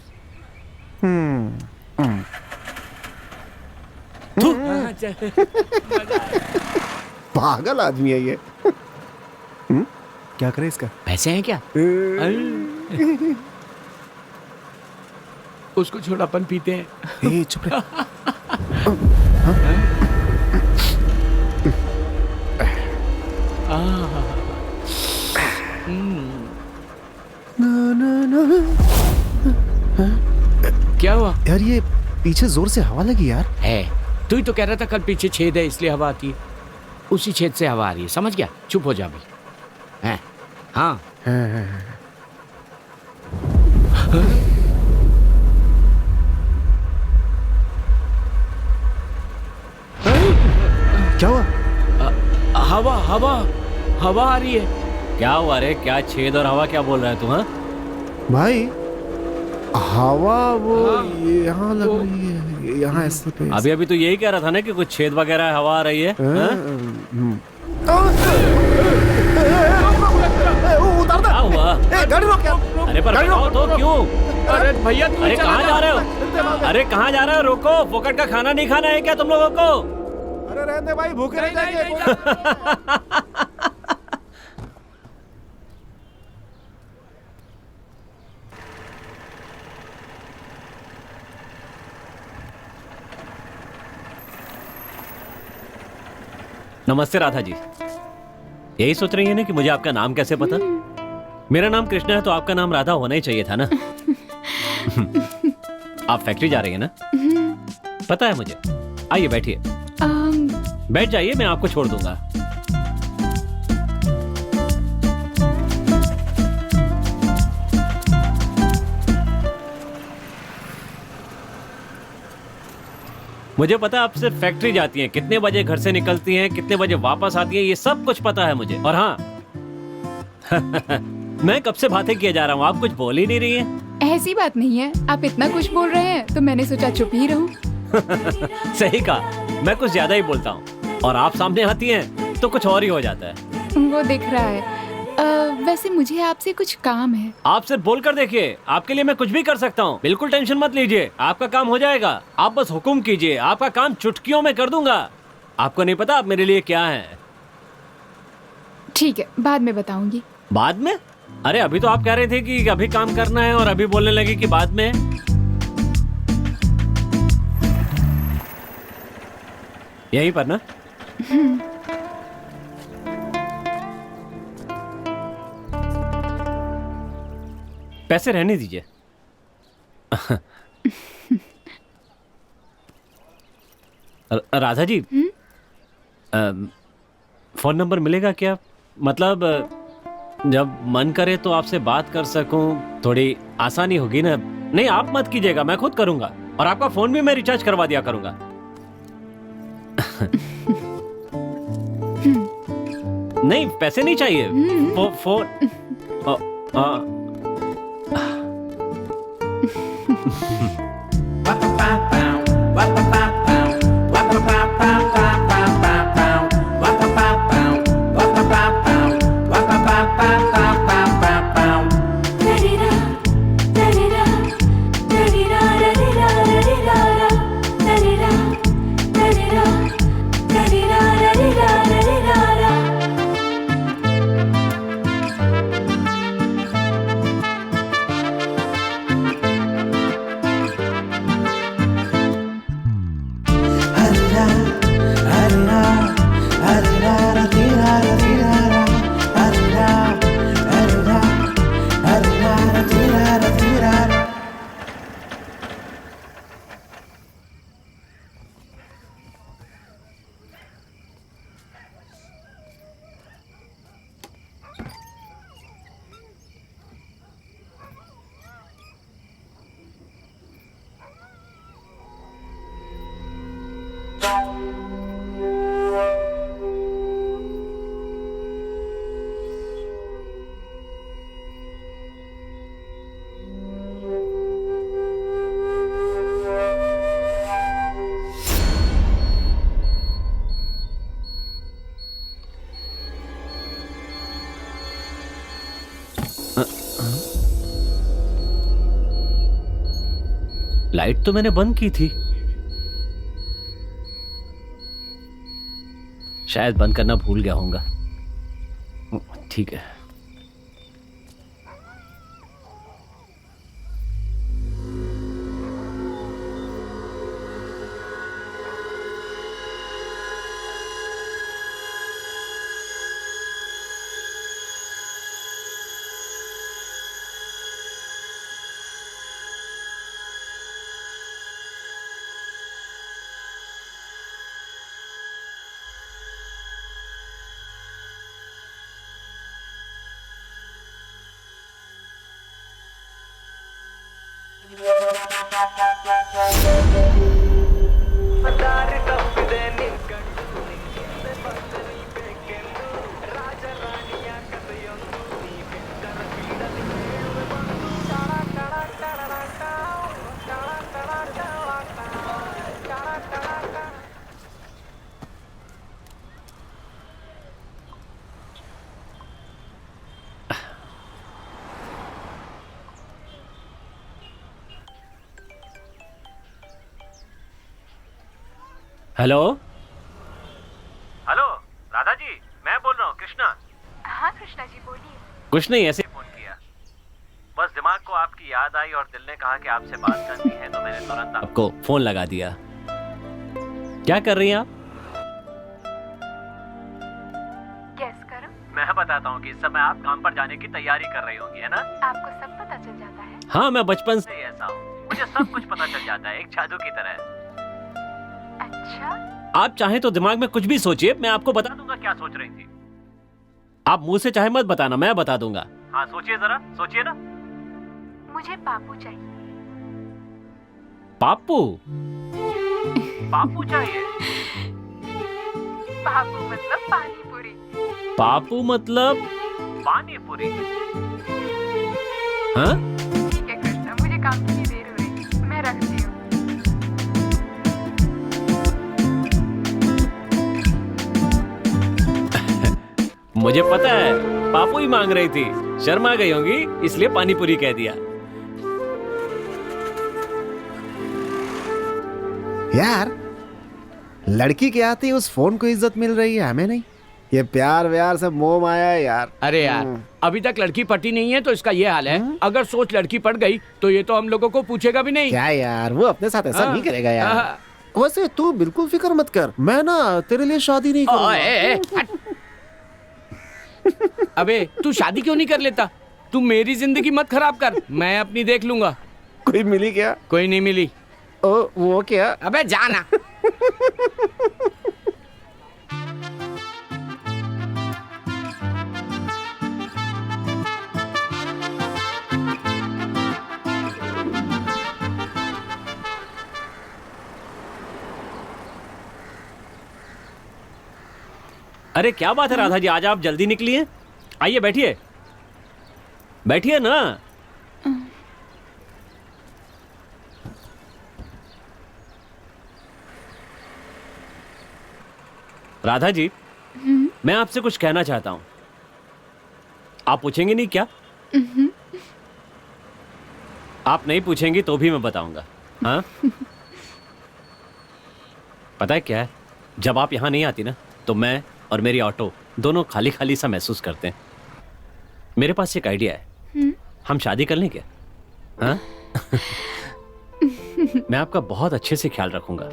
पागल आदमी है ये। क्या करे इसका? पैसे हैं क्या? उसको छोड़, अपन पीते हैं। ए चुप रह। क्या हुआ यार, ये पीछे जोर से हवा लगी यार। है? तू ही तो कह रहा था कल पीछे छेद है इसलिए हवा आती है। उसी छेद से हवा आ रही है, समझ गया? चुप हो जा भाई। है? हाँ। क्या हुआ? हवा हवा हवा आ रही है। क्या हुआ रे? क्या छेद और हवा क्या बोल रहा है तू? हाँ भाई हवा वो यहाँ लग रही है, यहाँ ऐसे पे। अभी अभी तो यही कह रहा था ना कि कुछ छेद वगैरह हवा आ रही है। उतार दे। क्या हुआ? गाड़ी रोक यार। अरे पर बताओ तो क्यों? अरे भैया तू अरे कहाँ जा रहे हो? अरे कहाँ जा रहे हो? रोको, फोकट का खाना नहीं खाना है क्या तुम लोगों को? अरे रहने दे भाई, भूखे रह जाएंगे। नमस्ते राधा जी। यही सोच रही है ना कि मुझे आपका नाम कैसे पता? मेरा नाम कृष्णा है तो आपका नाम राधा होना ही चाहिए था ना। आप फैक्ट्री जा रही है ना? पता है मुझे। आइए बैठिए। बैठ जाइए, मैं आपको छोड़ दूंगा। मुझे पता है आप सिर्फ फैक्ट्री जाती हैं, कितने बजे घर से निकलती हैं, कितने बजे वापस आती हैं, ये सब कुछ पता है मुझे। और हाँ मैं कब से बातें किए जा रहा हूँ, आप कुछ बोल ही नहीं रही हैं। ऐसी बात नहीं है, आप इतना कुछ बोल रहे हैं तो मैंने सोचा चुप ही रहूं। सही कहा, मैं कुछ ज्यादा ही बोलता हूँ और आप सामने आती हैं तो कुछ और ही हो जाता है। वो दिख रहा है। वैसे मुझे आपसे कुछ काम है। आप सिर्फ बोल कर देखिए, आपके लिए मैं कुछ भी कर सकता हूँ। बिल्कुल टेंशन मत लीजिए, आपका काम हो जाएगा। आप बस हुक्म कीजिए, आपका काम चुटकियों में कर दूंगा। आपको नहीं पता आप मेरे लिए क्या हैं। ठीक है, बाद में बताऊंगी। बाद में? अरे अभी तो आप कह रहे थे कि अभी काम करना है और अभी बोलने लगे कि बाद में। यहीं पर ना? पैसे रहने दीजिए। राधा जी, फोन नंबर मिलेगा क्या? मतलब जब मन करे तो आपसे बात कर सकूं, थोड़ी आसानी होगी ना। नहीं आप मत कीजिएगा, मैं खुद करूंगा और आपका फोन भी मैं रिचार्ज करवा दिया करूंगा। नहीं पैसे नहीं चाहिए, फोन लाइट तो मैंने बंद की थी। शायद बंद करना भूल गया होऊंगा। ठीक है। हेलो हेलो, राधा जी, मैं बोल रहा हूँ, कृष्णा। हाँ कृष्णा जी बोलिए। कुछ नहीं, ऐसे ही फोन किया। बस दिमाग को आपकी याद आई और दिल ने कहा कि आपसे बात करनी है, तो मैंने तुरंत आपको फोन लगा दिया। क्या कर रही हैं आप? गेस करो। मैं बताता हूँ कि इस समय आप काम पर जाने की तैयारी कर रही होंगी, है ना? आपको सब पता चल जाता है? हाँ, मैं बचपन से ही ऐसा हूँ, मुझे सब कुछ पता चल जाता है, एक जादू की तरह। अच्छा। आप चाहें तो दिमाग में कुछ भी सोचिए, मैं आपको बता दूंगा क्या सोच रही थी। आप मुंह से चाहे मत बताना, मैं बता दूंगा। हाँ सोचिए, जरा सोचिए ना। मुझे पापू चाहिए। पापू? पापू चाहिए? पापू मतलब पानी पूरी। पापू मतलब पानी पूरी? हाँ? ठीक है कृष्णा, मुझे काम की देर हो रही, मैं रखती हूँ। मुझे पता है, पापू ही मांग रही थी, शर्मा गई होंगी इसलिए पानी पूरी कह दिया। यार, लड़की के आते ही उस फोन को इज्जत मिल रही है, हमें नहीं। ये प्यार व्यार से मोह माया है यार। अरे यार, अभी तक लड़की पटी नहीं है तो इसका ये हाल है। अगर सोच लड़की पट गई तो ये तो हम लोगों को पूछेगा भी नहीं। क्या यार, वो अपने साथ ऐसा नहीं करेगा यार। वैसे तू बिल्कुल फिक्र मत कर, मैं ना तेरे लिए शादी नहीं करूंगा। अबे तू शादी क्यों नहीं कर लेता? तू मेरी जिंदगी मत खराब कर, मैं अपनी देख लूंगा। कोई मिली क्या? कोई नहीं मिली। ओ वो क्या? अबे जाना। अरे क्या बात है राधा जी, आज आप जल्दी निकली हैं? आइए बैठिए, बैठिए ना। राधा जी, मैं आपसे कुछ कहना चाहता हूं। आप पूछेंगे नहीं क्या? आप नहीं पूछेंगी तो भी मैं बताऊंगा। हाँ? पता है क्या है, जब आप यहां नहीं आती ना तो मैं और मेरी ऑटो दोनों खाली खाली सा महसूस करते हैं। मेरे पास एक आइडिया है, हम शादी कर लें क्या? हाँ? मैं आपका बहुत अच्छे से ख्याल रखूंगा,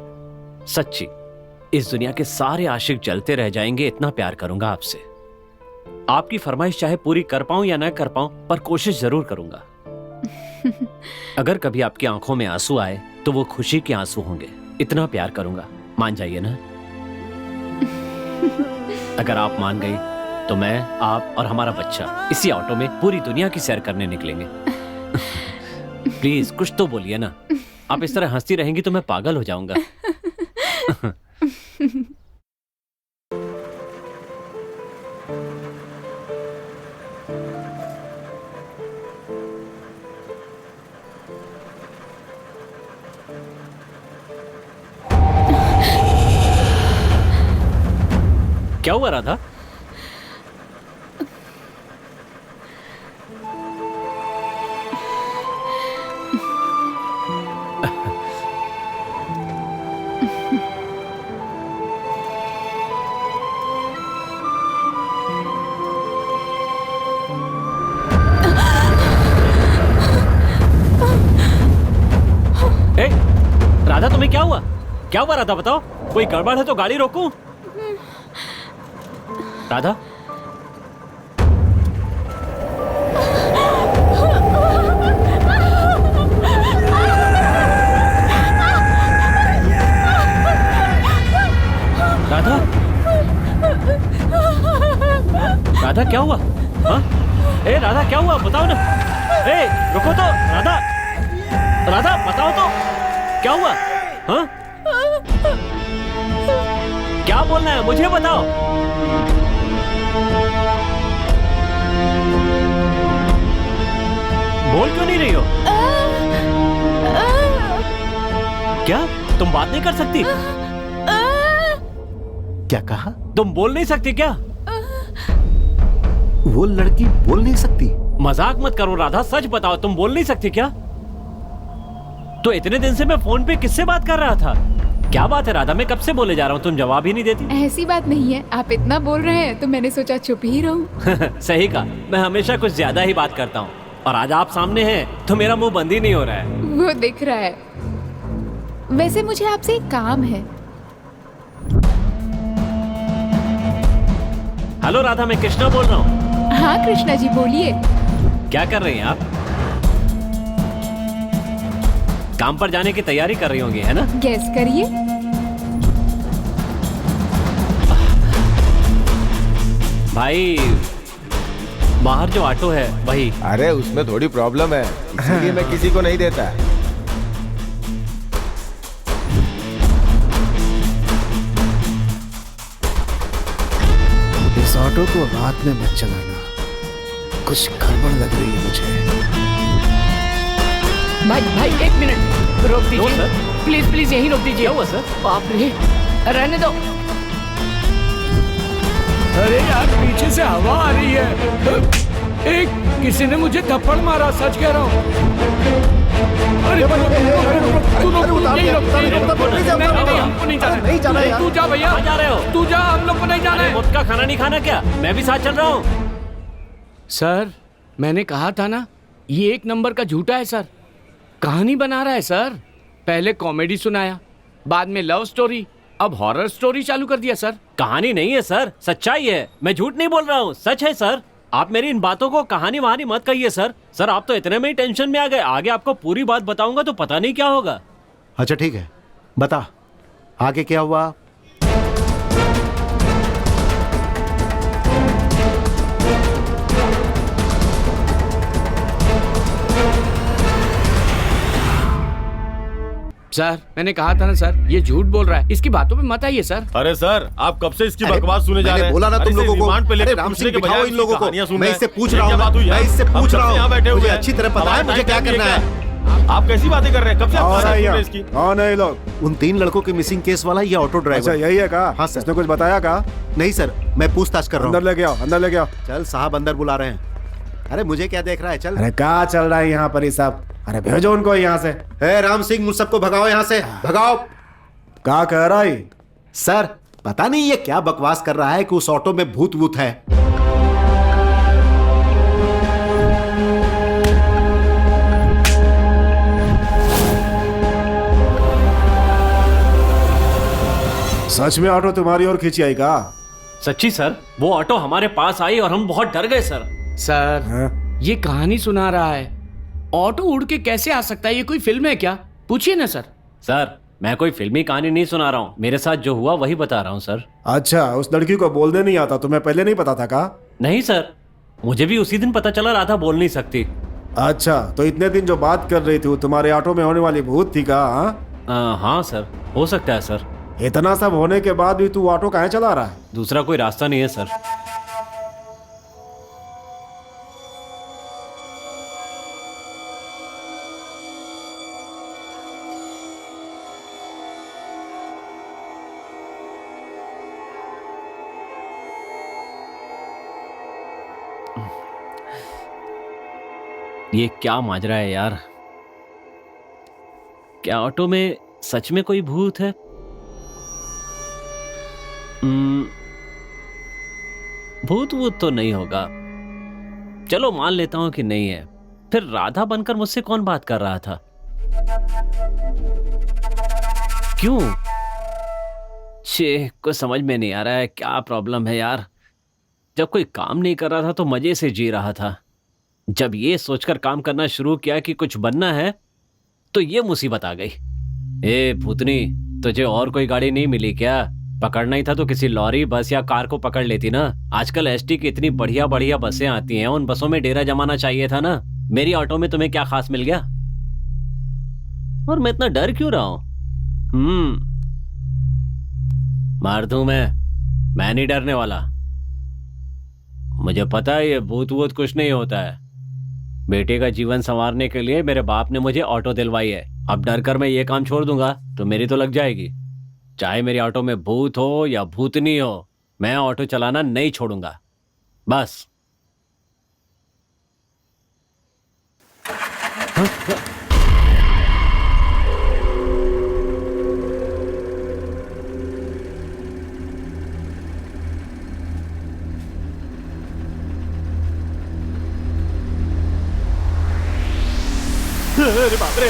सच्ची। इस दुनिया के सारे आशिक जलते रह जाएंगे, इतना प्यार करूंगा आपसे। आपकी फरमाइश चाहे पूरी कर पाऊं या ना कर पाऊं, पर कोशिश जरूर करूंगा। अगर कभी आपकी आंखों में आंसू आए तो वो खुशी के आंसू होंगे, इतना प्यार करूंगा। मान जाइए ना? अगर आप मान गई तो मैं, आप और हमारा बच्चा इसी ऑटो में पूरी दुनिया की सैर करने निकलेंगे। प्लीज कुछ तो बोलिए ना। आप इस तरह हंसती रहेंगी तो मैं पागल हो जाऊंगा। क्या हुआ राधा? राधा तुम्हें क्या हुआ? क्या हुआ राधा, बताओ। कोई गड़बड़ है तो गाड़ी रोकूं? राधा, राधा, राधा क्या हुआ? हाँ? ए राधा क्या हुआ, बताओ ना। ए रुको तो, राधा, राधा बताओ तो क्या हुआ? हाँ? क्या बोलना है मुझे बताओ। बोल क्यों नहीं रही हो? क्या तुम बात नहीं कर सकती? क्या कहा? तुम बोल नहीं सकती क्या? वो लड़की बोल नहीं सकती? मजाक मत करो राधा, सच बताओ, तुम बोल नहीं सकती क्या? तो इतने दिन से मैं फोन पे किससे बात कर रहा था? क्या बात है राधा, मैं कब से बोले जा रहा हूँ, तुम जवाब ही नहीं देती। ऐसी बात नहीं है, आप इतना बोल रहे हैं तो मैंने सोचा चुप ही रहूं। सही कहा, मैं हमेशा कुछ ज्यादा ही बात करता हूँ और आज आप सामने हैं तो मेरा मुंह बंद ही नहीं हो रहा है। वो दिख रहा है। वैसे मुझे आपसे एक काम है। हेलो राधा, मैं कृष्णा बोल रहा हूँ। हाँ कृष्णा जी बोलिए। क्या कर रही हैं आप? काम पर जाने की तैयारी कर रही होंगी, है ना? गैस करिए। भाई बाहर जो ऑटो है वही। अरे उसमें थोड़ी प्रॉब्लम है, इसलिए मैं किसी को नहीं देता। इस ऑटो को रात में मत चलाना, कुछ गड़बड़ लग रही है मुझे। भाई एक मिनट रोक क्यों दीजिए, सर? प्लीज प्लीज यहीं रोक दीजिए। क्या हुआ सर? बाप रे, रहने दो। अरे यार पीछे से हवा आ रही है। एक किसी ने मुझे थप्पड़ मारा, सच कह रहा हूँ। अरे हमको नहीं जाना। तू जा भैया, कहाँ जा रहे हो? तू जा, हम लोग को नहीं जाना है। मुफ्त का खाना नहीं खाना क्या? मैं भी साथ चल रहा हूँ। सर मैंने कहा था ना, ये एक नंबर का झूठा है सर। कहानी बना रहा है सर। पहले कॉमेडी सुनाया, बाद में लव स्टोरी, अब हॉरर स्टोरी चालू कर दिया सर। कहानी नहीं है सर, सच्चाई है। मैं झूठ नहीं बोल रहा हूँ, सच है सर। आप मेरी इन बातों को कहानी वहानी मत कहिए सर। सर आप तो इतने में ही टेंशन में आ गए, आगे आपको पूरी बात बताऊंगा तो पता नहीं क्या होगा। अच्छा ठीक है, बता आगे क्या हुआ। सर मैंने कहा था ना सर, ये झूठ बोल रहा है, इसकी बातों पे मत आइए सर। अरे सर आप कब से इसकी अरे, बकवास सुने जा रहे हैं? बोला ना तुम लोगों को। अरे राम सिंह बिठाओ इन लोगों को, मैं इससे पूछ रहा हूँ। मैं इससे पूछ रहा हूँ, मुझे अच्छी तरह पता है मुझे क्या करना है। आप कैसी बातें कर रहे हैं? कब से आप इसकी? कौन है ये लोग? उन 3 लड़कों के मिसिंग केस वाला ये ऑटो ड्राइवर। अच्छा यही है का? हाँ सर। इसने कुछ बताया का? नहीं सर, मैं पूछताछ कर रहा हूँ। अंदर लेके आओ, अंदर लेके आओ। चल साहब अंदर बुला रहे हैं। अरे मुझे क्या देख रहा है, चल। अरे क्या चल रहा है यहाँ पर ये सब? अरे भेजो उनको यहाँ से। हे राम सिंह, मुझ सबको भगाओ यहाँ से, भगाओ। क्या कह रहा है? सर पता नहीं ये क्या बकवास कर रहा है कि उस ऑटो में भूत वूत है। सच में ऑटो तुम्हारी ओर खींची आई का? सच्ची सर, वो ऑटो हमारे पास आई और हम बहुत डर गए सर। सर हाँ? ये कहानी सुना रहा है, ऑटो उड़ के कैसे आ सकता है? ये कोई फिल्म है क्या? पूछिए ना सर। सर मैं कोई फिल्मी कहानी नहीं सुना रहा हूँ, मेरे साथ जो हुआ वही बता रहा हूँ सर। अच्छा उस लड़की को बोलने नहीं आता, तुम्हें पहले नहीं पता था का? नहीं सर, मुझे भी उसी दिन पता चला राधा बोल नहीं सकती। अच्छा तो इतने दिन जो बात कर रही थी वो तुम्हारे ऑटो में होने वाली भूत थी का? हाँ सर, हो सकता है सर। इतना सब होने के बाद भी तू ऑटो काहे चला रहा है? दूसरा कोई रास्ता नहीं है सर। ये क्या माजरा है यार? क्या ऑटो में सच में कोई भूत है? भूत वूत तो नहीं होगा, चलो मान लेता हूं कि नहीं है। फिर राधा बनकर मुझसे कौन बात कर रहा था? क्यों? कुछ समझ में नहीं आ रहा है, क्या प्रॉब्लम है यार। जब कोई काम नहीं कर रहा था तो मजे से जी रहा था। जब ये सोचकर काम करना शुरू किया कि कुछ बनना है तो ये मुसीबत आ गई। ए भूतनी, तुझे और कोई गाड़ी नहीं मिली क्या? पकड़ना ही था तो किसी लॉरी, बस या कार को पकड़ लेती ना। आजकल एसटी की इतनी बढ़िया बढ़िया बसें आती हैं, उन बसों में डेरा जमाना चाहिए था ना। मेरी ऑटो में तुम्हें क्या खास मिल गया? और मैं इतना डर क्यों रहा हूं? मार दूं मैं नहीं डरने वाला। मुझे पता है ये भूत वूत कुछ नहीं होता है। बेटे का जीवन संवारने के लिए मेरे बाप ने मुझे ऑटो दिलवाई है। अब डर कर मैं ये काम छोड़ दूंगा तो मेरी तो लग जाएगी। चाहे मेरी ऑटो में भूत हो या भूतनी हो, मैं ऑटो चलाना नहीं छोड़ूंगा, बस। अरे बाप रे!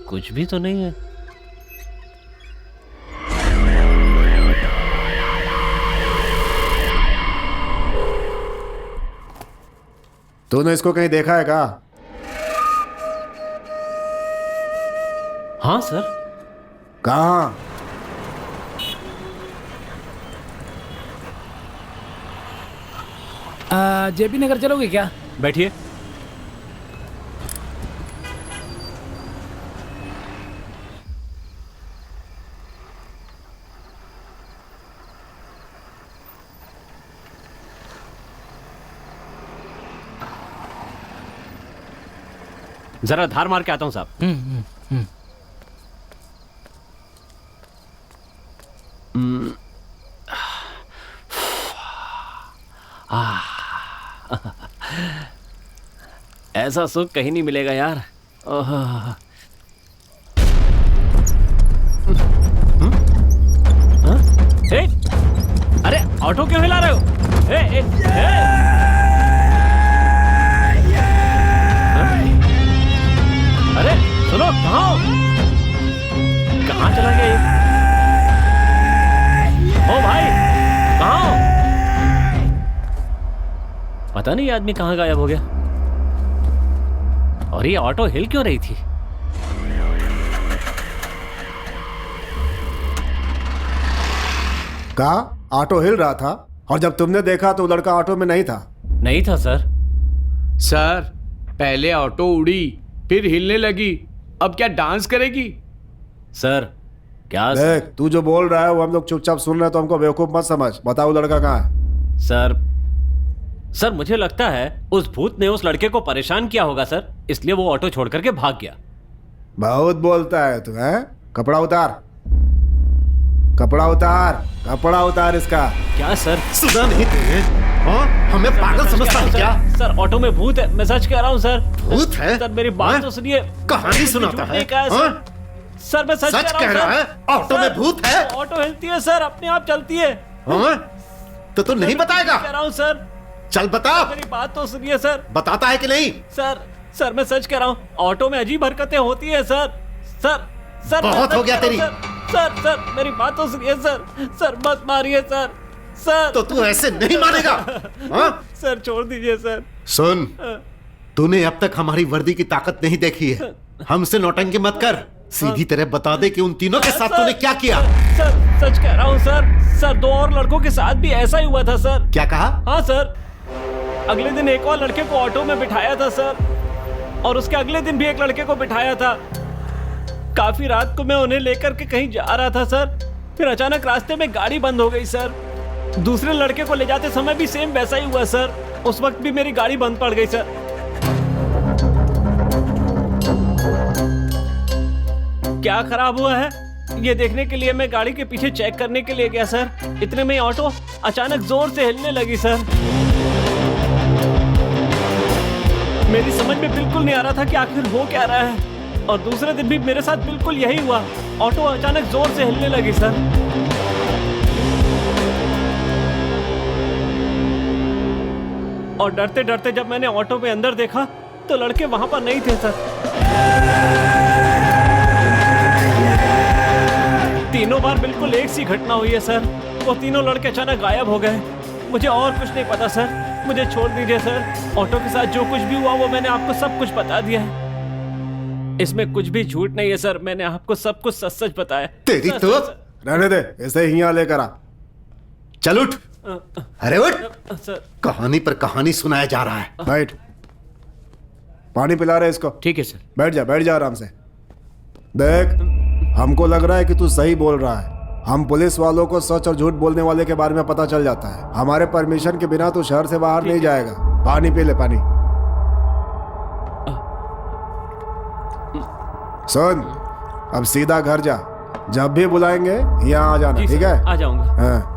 कुछ भी तो नहीं है। तूने इसको कहीं देखा है क्या? हाँ सर। कहाँ? जेपी नगर चलोगे क्या? बैठिए। जरा धार मार के आता हूं साहब। ऐसा सुख कहीं नहीं मिलेगा यार। ए, अरे ऑटो क्यों हिला रहे हो? ए, ए, ए, अरे सुनो, कहाँ हो? कहाँ चला गया ये? ओ भाई, कहाँ हो? पता नहीं ये आदमी कहाँ गायब हो गया। और ये ऑटो हिल क्यों रही थी? कहा ऑटो हिल रहा था और जब तुमने देखा तो लड़का ऑटो में नहीं था। नहीं था सर। सर, पहले ऑटो उड़ी, फिर हिलने लगी, अब क्या डांस करेगी? सर क्या? देख, तू जो बोल रहा है वो हम लोग चुपचाप सुन रहे हैं, तो हमको बेवकूफ मत समझ। बताओ लड़का कहाँ है? सर मुझे लगता है उस भूत ने उस लड़के को परेशान किया होगा सर, इसलिए वो ऑटो छोड़ करके भाग गया। बहुत बोलता है तू, है? कपड़ा उतार, कपड़ा उतार, कपड़ा उतार इसका। क्या सर? सुना नहीं तुझे? हाँ? हमें पागल समझता है क्या? सर ऑटो में भूत है, मैं सच कह रहा हूँ सर। भूत है? सर मेरी बात हाँ? तो सुनिए। कहानी सुनाता है? सर। सर मैं सच कह रहा है? ऑटो में भूत है? ऑटो हिलती है सर, अपने आप चलती है। हाँ? तो तू नहीं बताएगा? कह रहा हूँ सर। चल बता। मेरी बात तो सुनिए सर। बताता है कि नहीं? सर मैं सच कह रहा हूँ, ऑटो में अजीब हरकतें होती है सर। सर बहुत हो गया तेरी। सर मेरी बात तो सुनिए सर मत मारिए सर। तो तू ऐसे नहीं मानेगा। हाँ? सर छोड़ दीजिए सर। सुन, तूने अब तक हमारी वर्दी की ताकत नहीं देखी है। हमसे नौटंकी मत कर, सीधी तरह बता दे कि उन तीनों के साथ तूने क्या किया। सर सच कह रहा हूँ सर 2 और लड़कों के साथ भी ऐसा ही हुआ था सर। क्या कहा? हाँ सर, अगले दिन एक और लड़के को ऑटो में बिठाया था सर, और उसके अगले दिन भी एक लड़के को बिठाया था। काफी रात को मैं उन्हें लेकर के कहीं जा रहा था सर, फिर अचानक रास्ते में गाड़ी बंद हो गई सर। दूसरे लड़के को ले जाते समय भी सेम वैसा ही हुआ सर, उस वक्त भी मेरी गाड़ी बंद पड़ गई सर। क्या खराब हुआ है ये देखने के लिए मैं गाड़ी के पीछे चेक करने के लिए गया सर। इतने में ऑटो अचानक जोर से हिलने लगी सर। मेरी समझ में बिल्कुल नहीं आ रहा था कि आखिर हो क्या रहा है, और दूसरे दिन भी मेरे साथ बिल्कुल यही हुआ, ऑटो अचानक जोर से हिलने लगी सर। और डरते डरते जब मैंने ऑटो में अंदर देखा तो लड़के वहां पर नहीं थे सर। तीनों बार बिल्कुल एक सी घटना हुई है सर। वो तीनों लड़के अचानक गायब हो गए। मुझे और कुछ नहीं पता सर, मुझे छोड़ दीजिए सर। ऑटो के साथ जो कुछ भी हुआ वो मैंने आपको सब कुछ बता दिया है, इसमें कुछ भी झूठ नहीं है सर। मैंने आपको सब कुछ सच सच बताया। तेरी सर, तो रहने दे, ऐसे ही यहाँ लेकर आ। चल उठ। अरे उठ। सर कहानी पर कहानी सुनाया जा रहा है। बैठ, पानी पिला रहे इसको। ठीक है सर। बैठ जा आराम से। देख, हमको लग रहा है कि तू सही बोल रहा है। हम पुलिस वालों को सच और झूठ बोलने वाले के बारे में पता चल जाता है। हमारे परमिशन के बिना तू शहर से बाहर नहीं जाएगा। पानी पी ले, पानी। सुन, अब सीधा घर जा। जब भी बुलाएंगे यहाँ आ जाना, ठीक है? आ जाऊंगा। हाँ।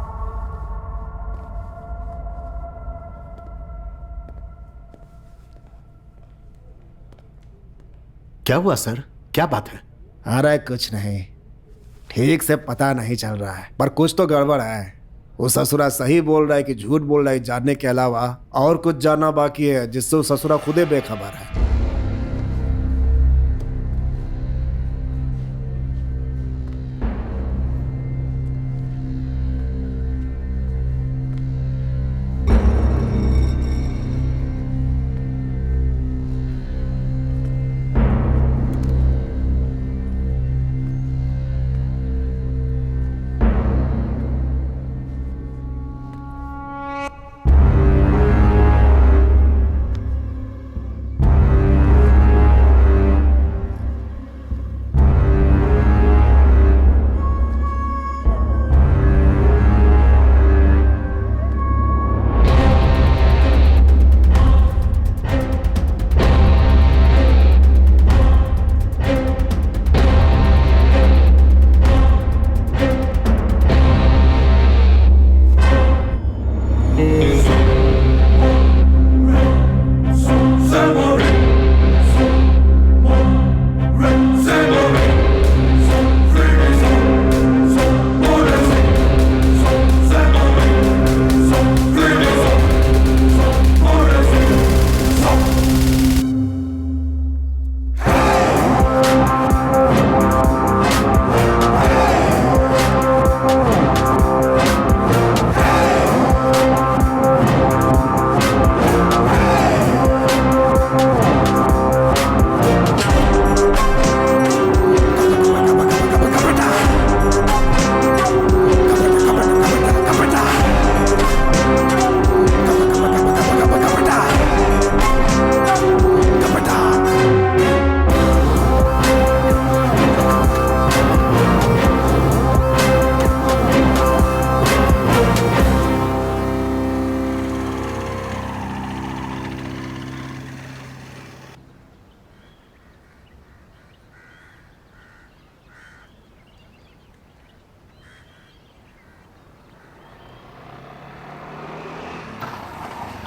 क्या हुआ सर? क्या बात है? अरे कुछ नहीं, ठीक से पता नहीं चल रहा है, पर कुछ तो गड़बड़ है। वो ससुरा सही बोल रहा है कि झूठ बोल रहा है, जानने के अलावा और कुछ जानना बाकी है जिससे वो ससुरा खुदे बेखबर है।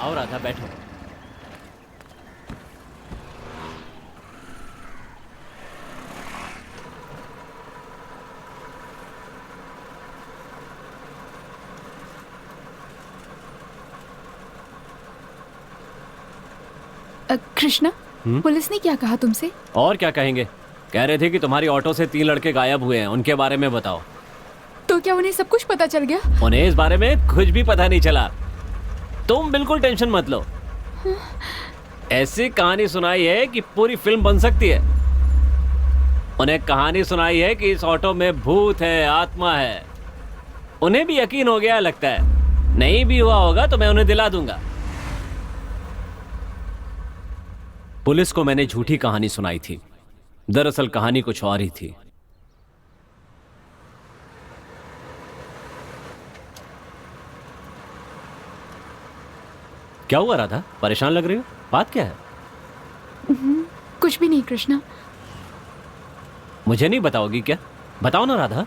आओ राधा बैठो। कृष्णा, पुलिस ने क्या कहा तुमसे? और क्या कहेंगे, कह रहे थे कि तुम्हारी ऑटो से 3 लड़के गायब हुए हैं, उनके बारे में बताओ। तो क्या उन्हें सब कुछ पता चल गया? उन्हें इस बारे में कुछ भी पता नहीं चला। तुम बिल्कुल टेंशन मत लो। ऐसी कहानी सुनाई है कि पूरी फिल्म बन सकती है। उन्हें कहानी सुनाई है कि इस ऑटो में भूत है, आत्मा है। उन्हें भी यकीन हो गया लगता है। नहीं भी हुआ होगा तो मैं उन्हें दिला दूंगा। पुलिस को मैंने झूठी कहानी सुनाई थी। दरअसल कहानी कुछ और ही थी। क्या हुआ राधा, परेशान लग रही हो? बात क्या है? कुछ भी नहीं कृष्णा। मुझे नहीं बताओगी क्या? बताओ ना राधा।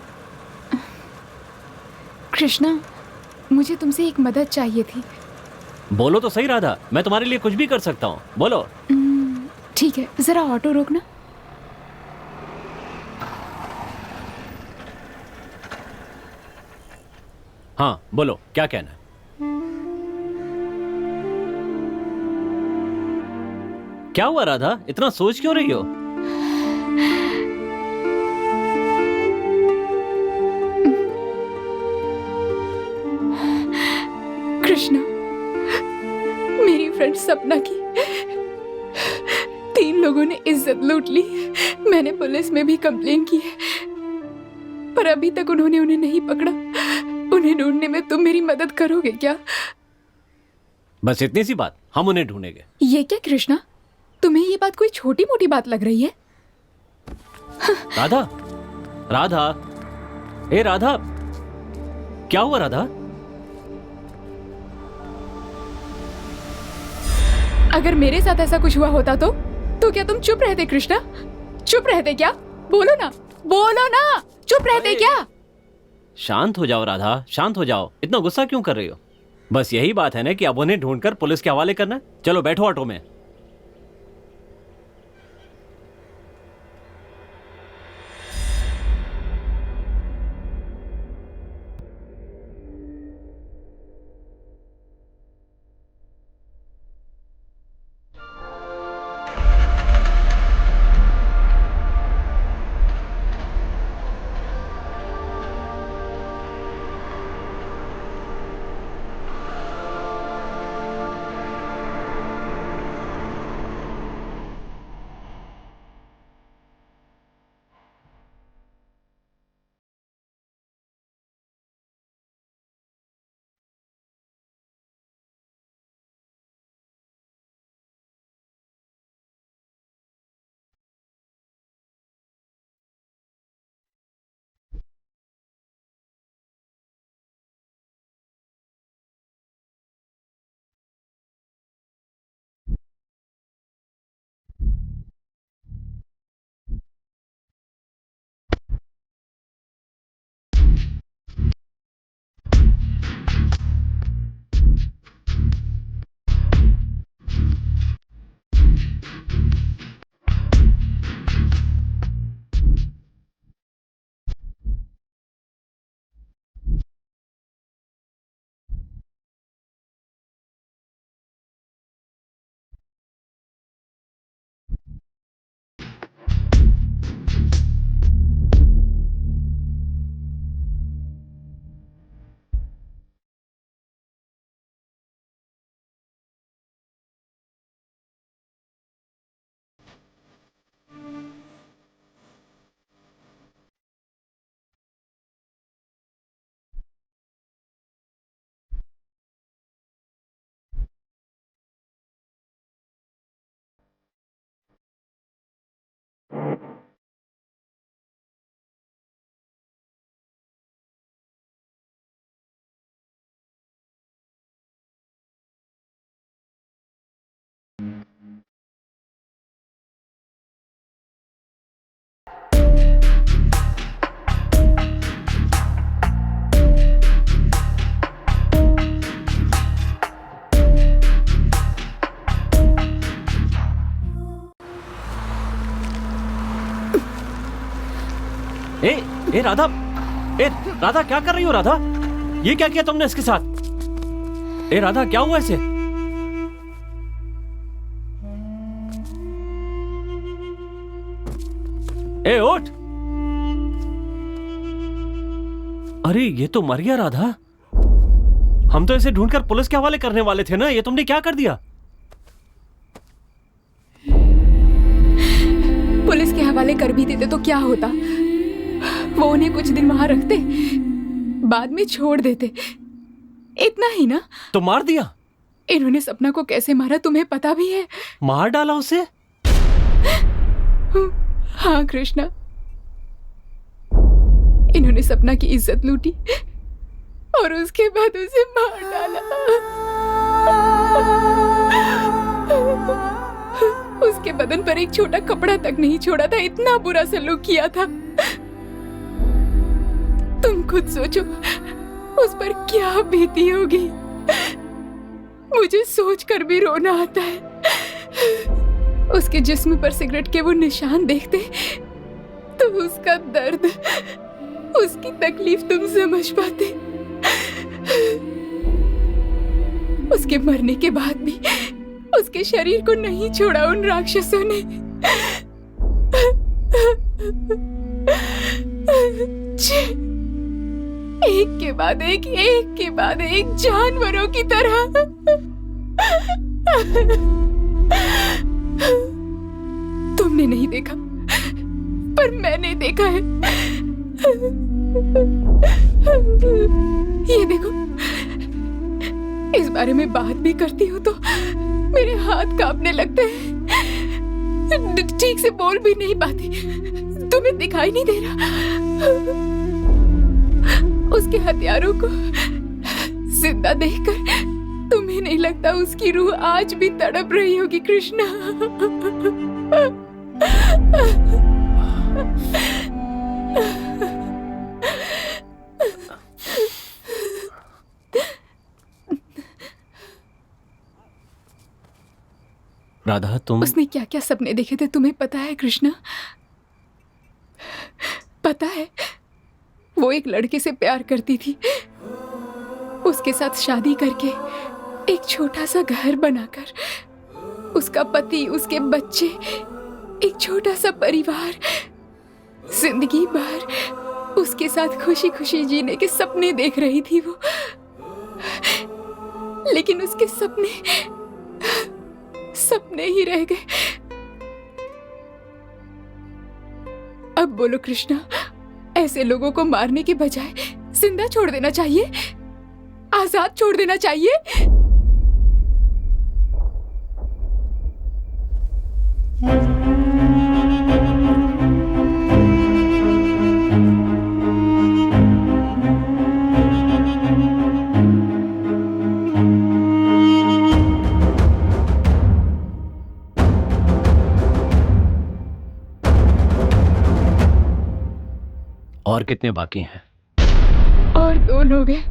कृष्णा, मुझे तुमसे एक मदद चाहिए थी। बोलो तो सही राधा, मैं तुम्हारे लिए कुछ भी कर सकता हूँ, बोलो। ठीक है, जरा ऑटो रोकना। हाँ बोलो, क्या कहना है? क्या हुआ राधा, इतना सोच क्यों रही हो? कृष्णा, मेरी फ्रेंड सपना की 3 लोगों ने इज्जत लूट ली। मैंने पुलिस में भी कंप्लेन की है, पर अभी तक उन्होंने उन्हें नहीं पकड़ा। उन्हें ढूंढने में तुम मेरी मदद करोगे क्या? बस इतनी सी बात, हम उन्हें ढूंढेंगे। ये क्या कृष्णा, तुम्हें ये बात कोई छोटी मोटी बात लग रही है? राधा, राधा, ए राधा, क्या हुआ राधा? अगर मेरे साथ ऐसा कुछ हुआ होता तो क्या तुम चुप रहते कृष्णा? चुप रहते क्या? बोलो ना, बोलो ना, चुप रहते क्या? शांत हो जाओ राधा, शांत हो जाओ। इतना गुस्सा क्यों कर रही हो? बस यही बात है ना कि अब उन्हें ढूंढकर पुलिस के हवाले करना है। चलो बैठो ऑटो में। ए राधा, ए राधा क्या कर रही हो राधा? ये क्या किया तुमने इसके साथ? ए राधा क्या हुआ इसे? ए उठ! अरे ये तो मर गया राधा। हम तो इसे ढूंढकर पुलिस के हवाले करने वाले थे ना, ये तुमने क्या कर दिया? पुलिस के हवाले कर भी देते तो क्या होता? वो उन्हें कुछ दिन वहां रखते, बाद में छोड़ देते, इतना ही ना। तो मार दिया? इन्होंने सपना को कैसे मारा तुम्हें पता भी है? मार डाला उसे? हाँ कृष्णा, इन्होंने सपना की इज्जत लूटी और उसके बाद उसे मार डाला। उसके बदन पर एक छोटा कपड़ा तक नहीं छोड़ा था, इतना बुरा सलूक किया था। तुम खुद सोचो उस पर क्या बीती होगी। मुझे सोचकर भी रोना आता है। उसके जिस्म पर सिगरेट के वो निशान देखते तो उसका दर्द, उसकी तकलीफ तुम समझ पाते। उसके मरने के बाद भी उसके शरीर को नहीं छोड़ा उन राक्षसों ने। एक के बाद एक जानवरों की तरह। तुमने नहीं देखा पर मैंने देखा है। ये देखो, इस बारे में बात भी करती हूँ तो मेरे हाथ कांपने लगते हैं, ठीक से बोल भी नहीं पाती। तुम्हें दिखाई नहीं दे रहा? उसके हथियारों को जिंदा देखकर तुम्हें नहीं लगता उसकी रूह आज भी तड़प रही होगी कृष्णा? राधा तुम... उसने क्या क्या सपने देखे थे तुम्हें पता है कृष्णा? पता है, वो एक लड़के से प्यार करती थी। उसके साथ शादी करके एक छोटा सा घर बनाकर, उसका पति, उसके बच्चे, एक छोटा सा परिवार, जिंदगी भर उसके साथ खुशी खुशी जीने के सपने देख रही थी वो। लेकिन उसके सपने ही रह गए। अब बोलो कृष्णा, ऐसे लोगों को मारने के बजाय जिंदा छोड़ देना चाहिए, आजाद छोड़ देना चाहिए। और कितने बाकी हैं? और 2 लोग हैं।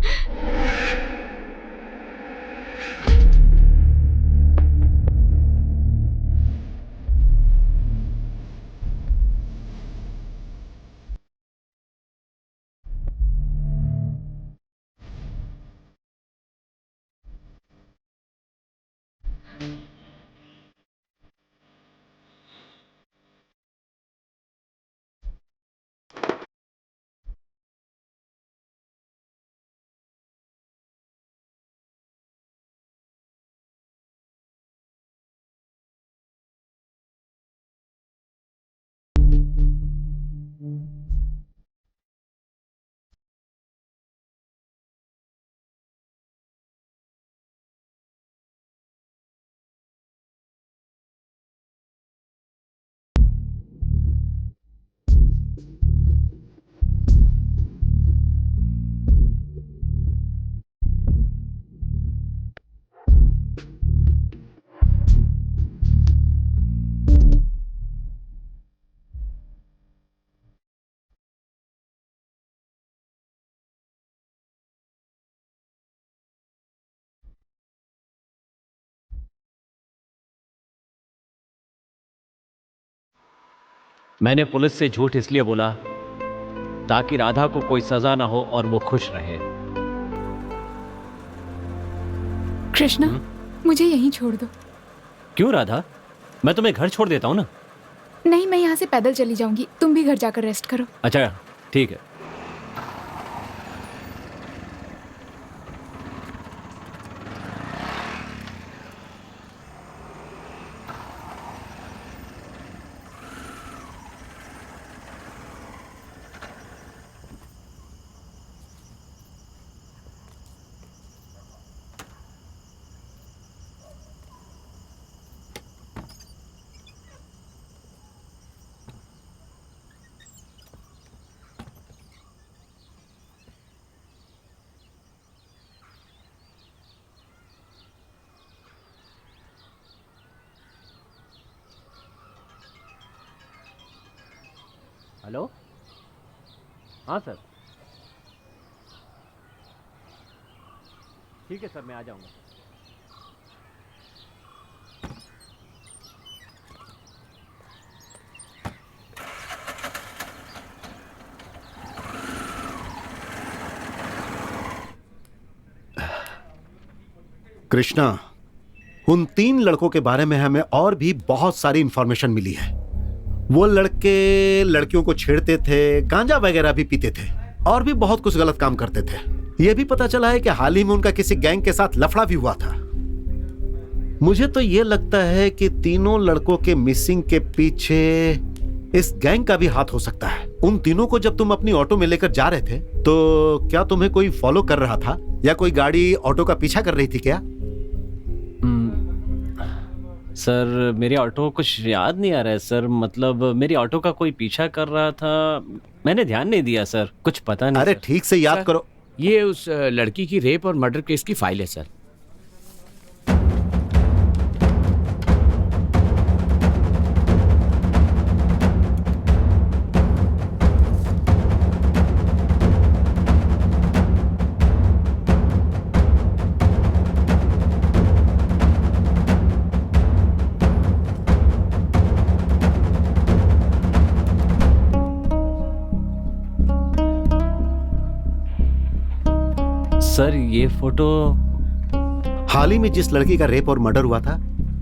मैंने पुलिस से झूठ इसलिए बोला ताकि राधा को कोई सजा ना हो और वो खुश रहे। कृष्णा, मुझे यहीं छोड़ दो। क्यों राधा? मैं तुम्हें घर छोड़ देता हूँ ना। नहीं, मैं यहाँ से पैदल चली जाऊंगी, तुम भी घर जाकर रेस्ट करो। अच्छा ठीक है। हेलो, हाँ सर, ठीक है सर, मैं आ जाऊंगा। कृष्णा, उन 3 लड़कों के बारे में हमें और भी बहुत सारी इंफॉर्मेशन मिली है। वो लड़के लड़कियों को छेड़ते थे, गांजा वगैरह भी पीते थे और भी बहुत कुछ गलत काम करते थे। यह भी पता चला है कि हाल ही में उनका किसी गैंग के साथ लफड़ा भी हुआ था। मुझे तो यह लगता है कि तीनों लड़कों के मिसिंग के पीछे इस गैंग का भी हाथ हो सकता है। उन तीनों को जब तुम अपनी ऑटो में लेकर जा रहे थे तो क्या तुम्हें कोई फॉलो कर रहा था या कोई गाड़ी ऑटो का पीछा कर रही थी क्या? सर, मेरी ऑटो कुछ याद नहीं आ रहा है सर। मतलब मेरी ऑटो का कोई पीछा कर रहा था, मैंने ध्यान नहीं दिया सर, कुछ पता नहीं। अरे सर। ठीक से याद करो। ये उस लड़की की रेप और मर्डर केस की फाइल है सर। सर, ये फोटो हाल ही में जिस लड़की का रेप और मर्डर हुआ था,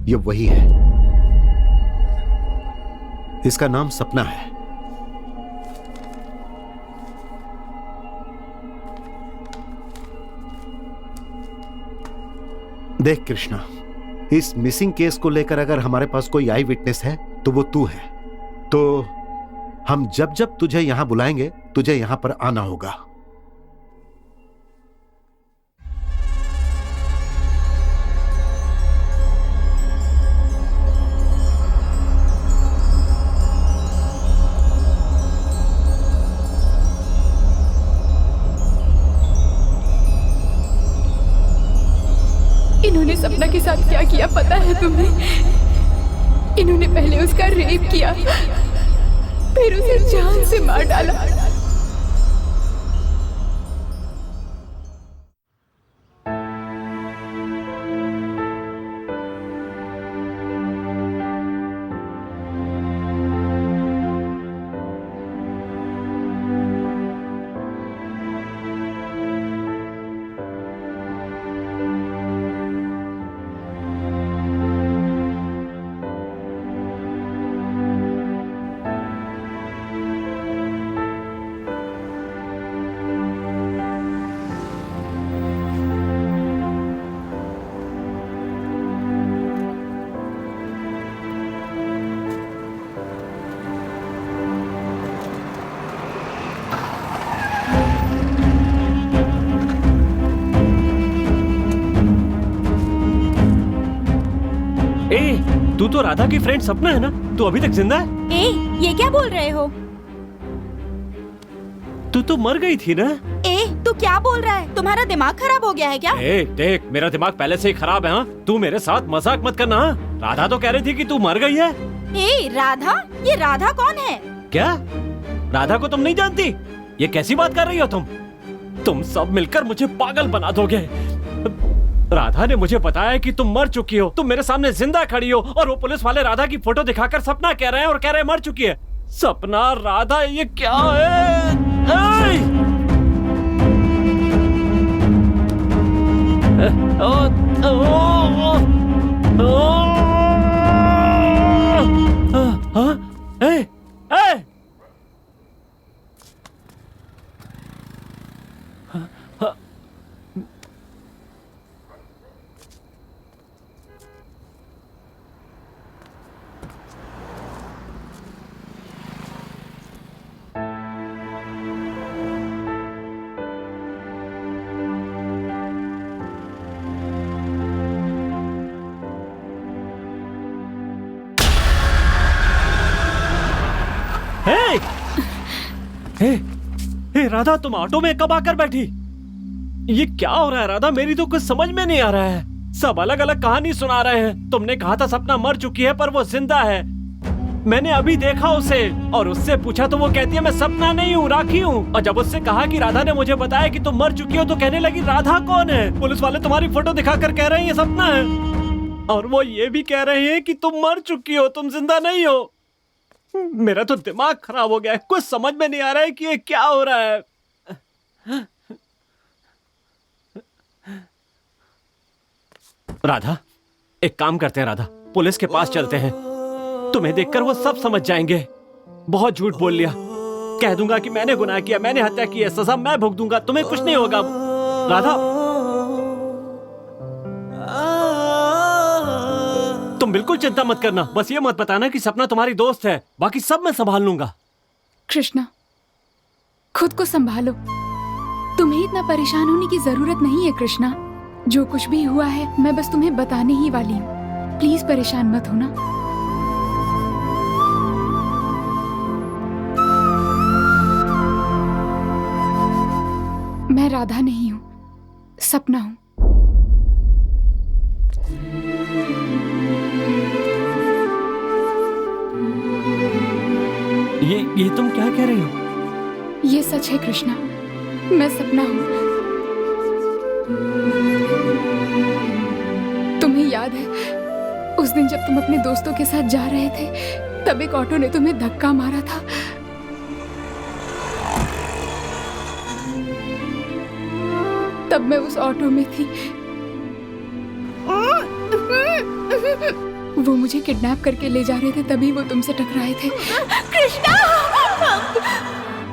ये वही है। इसका नाम सपना है। देख कृष्णा, इस मिसिंग केस को लेकर अगर हमारे पास कोई आई विटनेस है तो वो तू है। तो हम जब जब तुझे यहां बुलाएंगे, तुझे यहां पर आना होगा। इन्होंने सपना के साथ क्या किया पता है तुम्हें? इन्होंने पहले उसका रेप किया, फिर उसे जान से मार डाला। तू तो राधा की फ्रेंड सपना है ना? तू अभी तक जिंदा है? ए, ये क्या बोल रहे हो? तू तो मर गई थी ना? ए, तू क्या बोल रहा है? तुम्हारा दिमाग खराब हो गया है क्या? ए, देख, मेरा दिमाग पहले से ही खराब है। हाँ, तू मेरे साथ मजाक मत करना। राधा तो कह रही थी कि तू मर गई है। ए, राधा? ये राधा कौन है? क्या? राधा को तुम नहीं जानती? ये कैसी बात कर रही हो तुम? तुम सब मिलकर मुझे पागल बना दोगे। राधा ने मुझे बताया कि तुम मर चुकी हो। तुम मेरे सामने जिंदा खड़ी हो और वो पुलिस वाले राधा की फोटो दिखाकर सपना कह रहे हैं और कह रहे हैं मर चुकी है। सपना, राधा, ये क्या है? राधा, तुम ऑटो में कब आकर बैठी? ये क्या हो रहा है राधा? मेरी तो कुछ समझ में नहीं आ रहा है। सब अलग अलग कहानी सुना रहे हैं। तुमने कहा था सपना मर चुकी है पर वो जिंदा है। मैंने अभी देखा उसे और उससे पूछा तो वो कहती है मैं सपना नहीं हूँ, राखी हूँ। और जब उससे कहा कि राधा ने मुझे बताया कि तुम मर चुकी हो तो कहने लगी राधा कौन है? पुलिस वाले तुम्हारी फोटो दिखाकर कह रहे हैं ये सपना है और वो ये भी कह रहे हैं कि तुम मर चुकी हो, तुम जिंदा नहीं हो। मेरा तो दिमाग खराब हो गया है। कुछ समझ में नहीं आ रहा है कि ये क्या हो रहा है। राधा, एक काम करते हैं राधा, पुलिस के पास चलते हैं। तुम्हें देखकर वो सब समझ जाएंगे। बहुत झूठ बोल लिया। कह दूंगा कि मैंने गुनाह किया, मैंने हत्या की है, सजा मैं भुगत दूंगा, तुम्हें कुछ नहीं होगा। राधा, तुम बिल्कुल चिंता मत करना। बस ये मत बताना कि सपना तुम्हारी दोस्त है, बाकी सब मैं संभाल लूंगा। कृष्णा, खुद को संभालो। तुम्हें इतना परेशान होने की जरूरत नहीं है कृष्णा। जो कुछ भी हुआ है मैं बस तुम्हें बताने ही वाली हूँ। प्लीज परेशान मत होना। मैं राधा नहीं हूँ, सपना हूँ। ये तुम क्या कह रही हो? ये सच है कृष्णा, मैं सपना हूँ। तुम्हें याद है उस दिन जब तुम अपने दोस्तों के साथ जा रहे थे तब एक ऑटो ने तुम्हें धक्का मारा था। तब मैं उस ऑटो में थी। वो मुझे किडनैप करके ले जा रहे थे, तभी वो तुमसे टकराए थे। कृष्णा!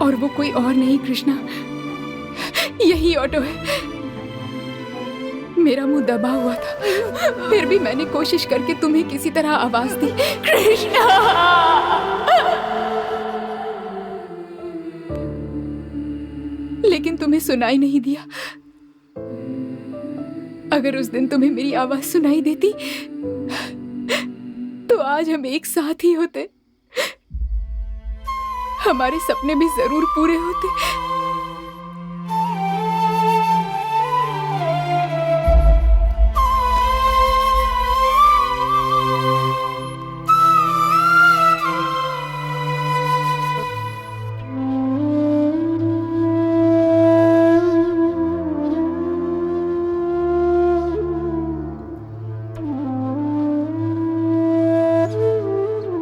और वो कोई और नहीं कृष्णा, यही ऑटो है। मेरा मुंह दबा हुआ था, फिर भी मैंने कोशिश करके तुम्हें किसी तरह आवाज दी, कृष्णा! लेकिन तुम्हें सुनाई नहीं दिया। अगर उस दिन तुम्हें मेरी आवाज सुनाई देती तो आज हम एक साथ ही होते। हमारे सपने भी जरूर पूरे होते।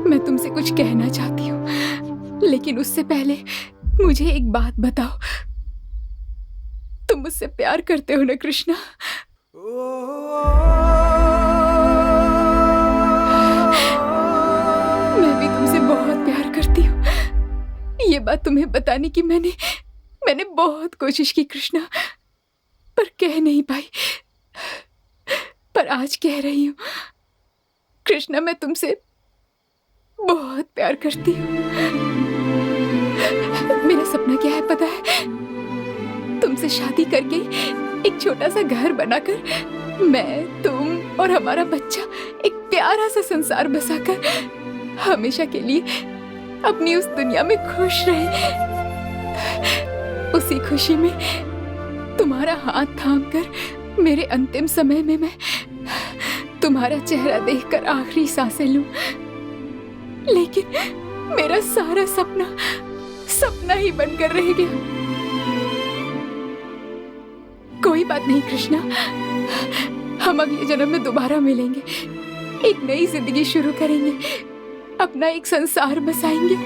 मैं तुमसे कुछ कहना चाहती हूँ, लेकिन उससे पहले मुझे एक बात बताओ। तुम मुझसे प्यार करते हो ना कृष्णा? मैं भी तुमसे बहुत प्यार करती हूँ। ये बात तुम्हें बताने की मैंने बहुत कोशिश की कृष्णा, पर कह नहीं पाई। पर आज कह रही हूँ कृष्णा, मैं तुमसे बहुत प्यार करती हूँ। मेरा सपना क्या है पता है? तुमसे शादी करके एक छोटा सा घर बनाकर मैं, तुम और हमारा बच्चा एक प्यारा सा संसार बसाकर हमेशा के लिए अपनी उस दुनिया में खुश रहे। उसी खुशी में तुम्हारा हाथ थामकर मेरे अंतिम समय में मैं तुम्हारा चेहरा देखकर आखिरी सांसें लूं। लेकिन मेरा सारा सपना ही बनकर रह गया। कोई बात नहीं कृष्णा, हम अगले जन्म में दोबारा मिलेंगे, एक नई जिंदगी शुरू करेंगे, अपना एक संसार बसाएंगे।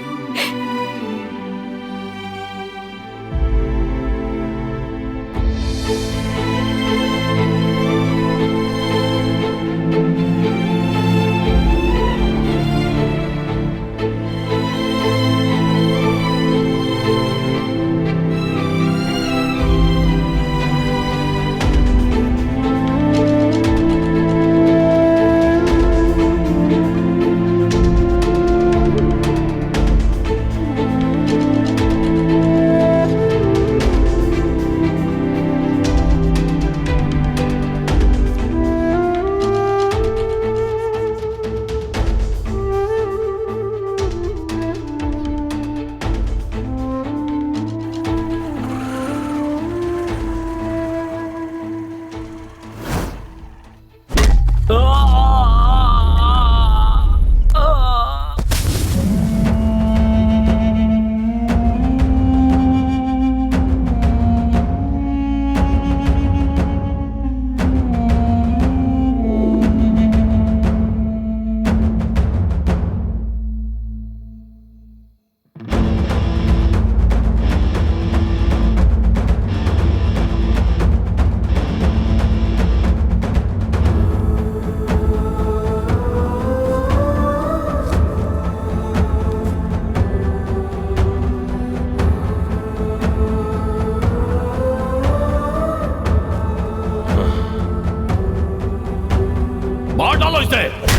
समझते?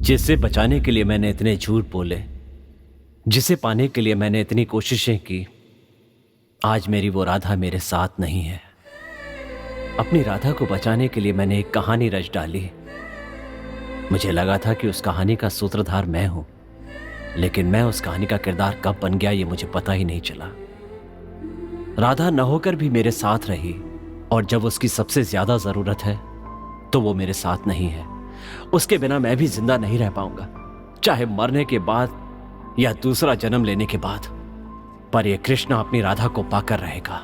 जिसे बचाने के लिए मैंने इतने झूठ बोले, जिसे पाने के लिए मैंने इतनी कोशिशें की, आज मेरी वो राधा मेरे साथ नहीं है। अपनी राधा को बचाने के लिए मैंने एक कहानी रच डाली। मुझे लगा था कि उस कहानी का सूत्रधार मैं हूं, लेकिन मैं उस कहानी का किरदार कब बन गया ये मुझे पता ही नहीं चला। राधा न होकर भी मेरे साथ रही, और जब उसकी सबसे ज्यादा जरूरत है तो वो मेरे साथ नहीं है। उसके बिना मैं भी जिंदा नहीं रह पाऊंगा, चाहे मरने के बाद या दूसरा जन्म लेने के बाद, पर ये कृष्णा अपनी राधा को पाकर रहेगा।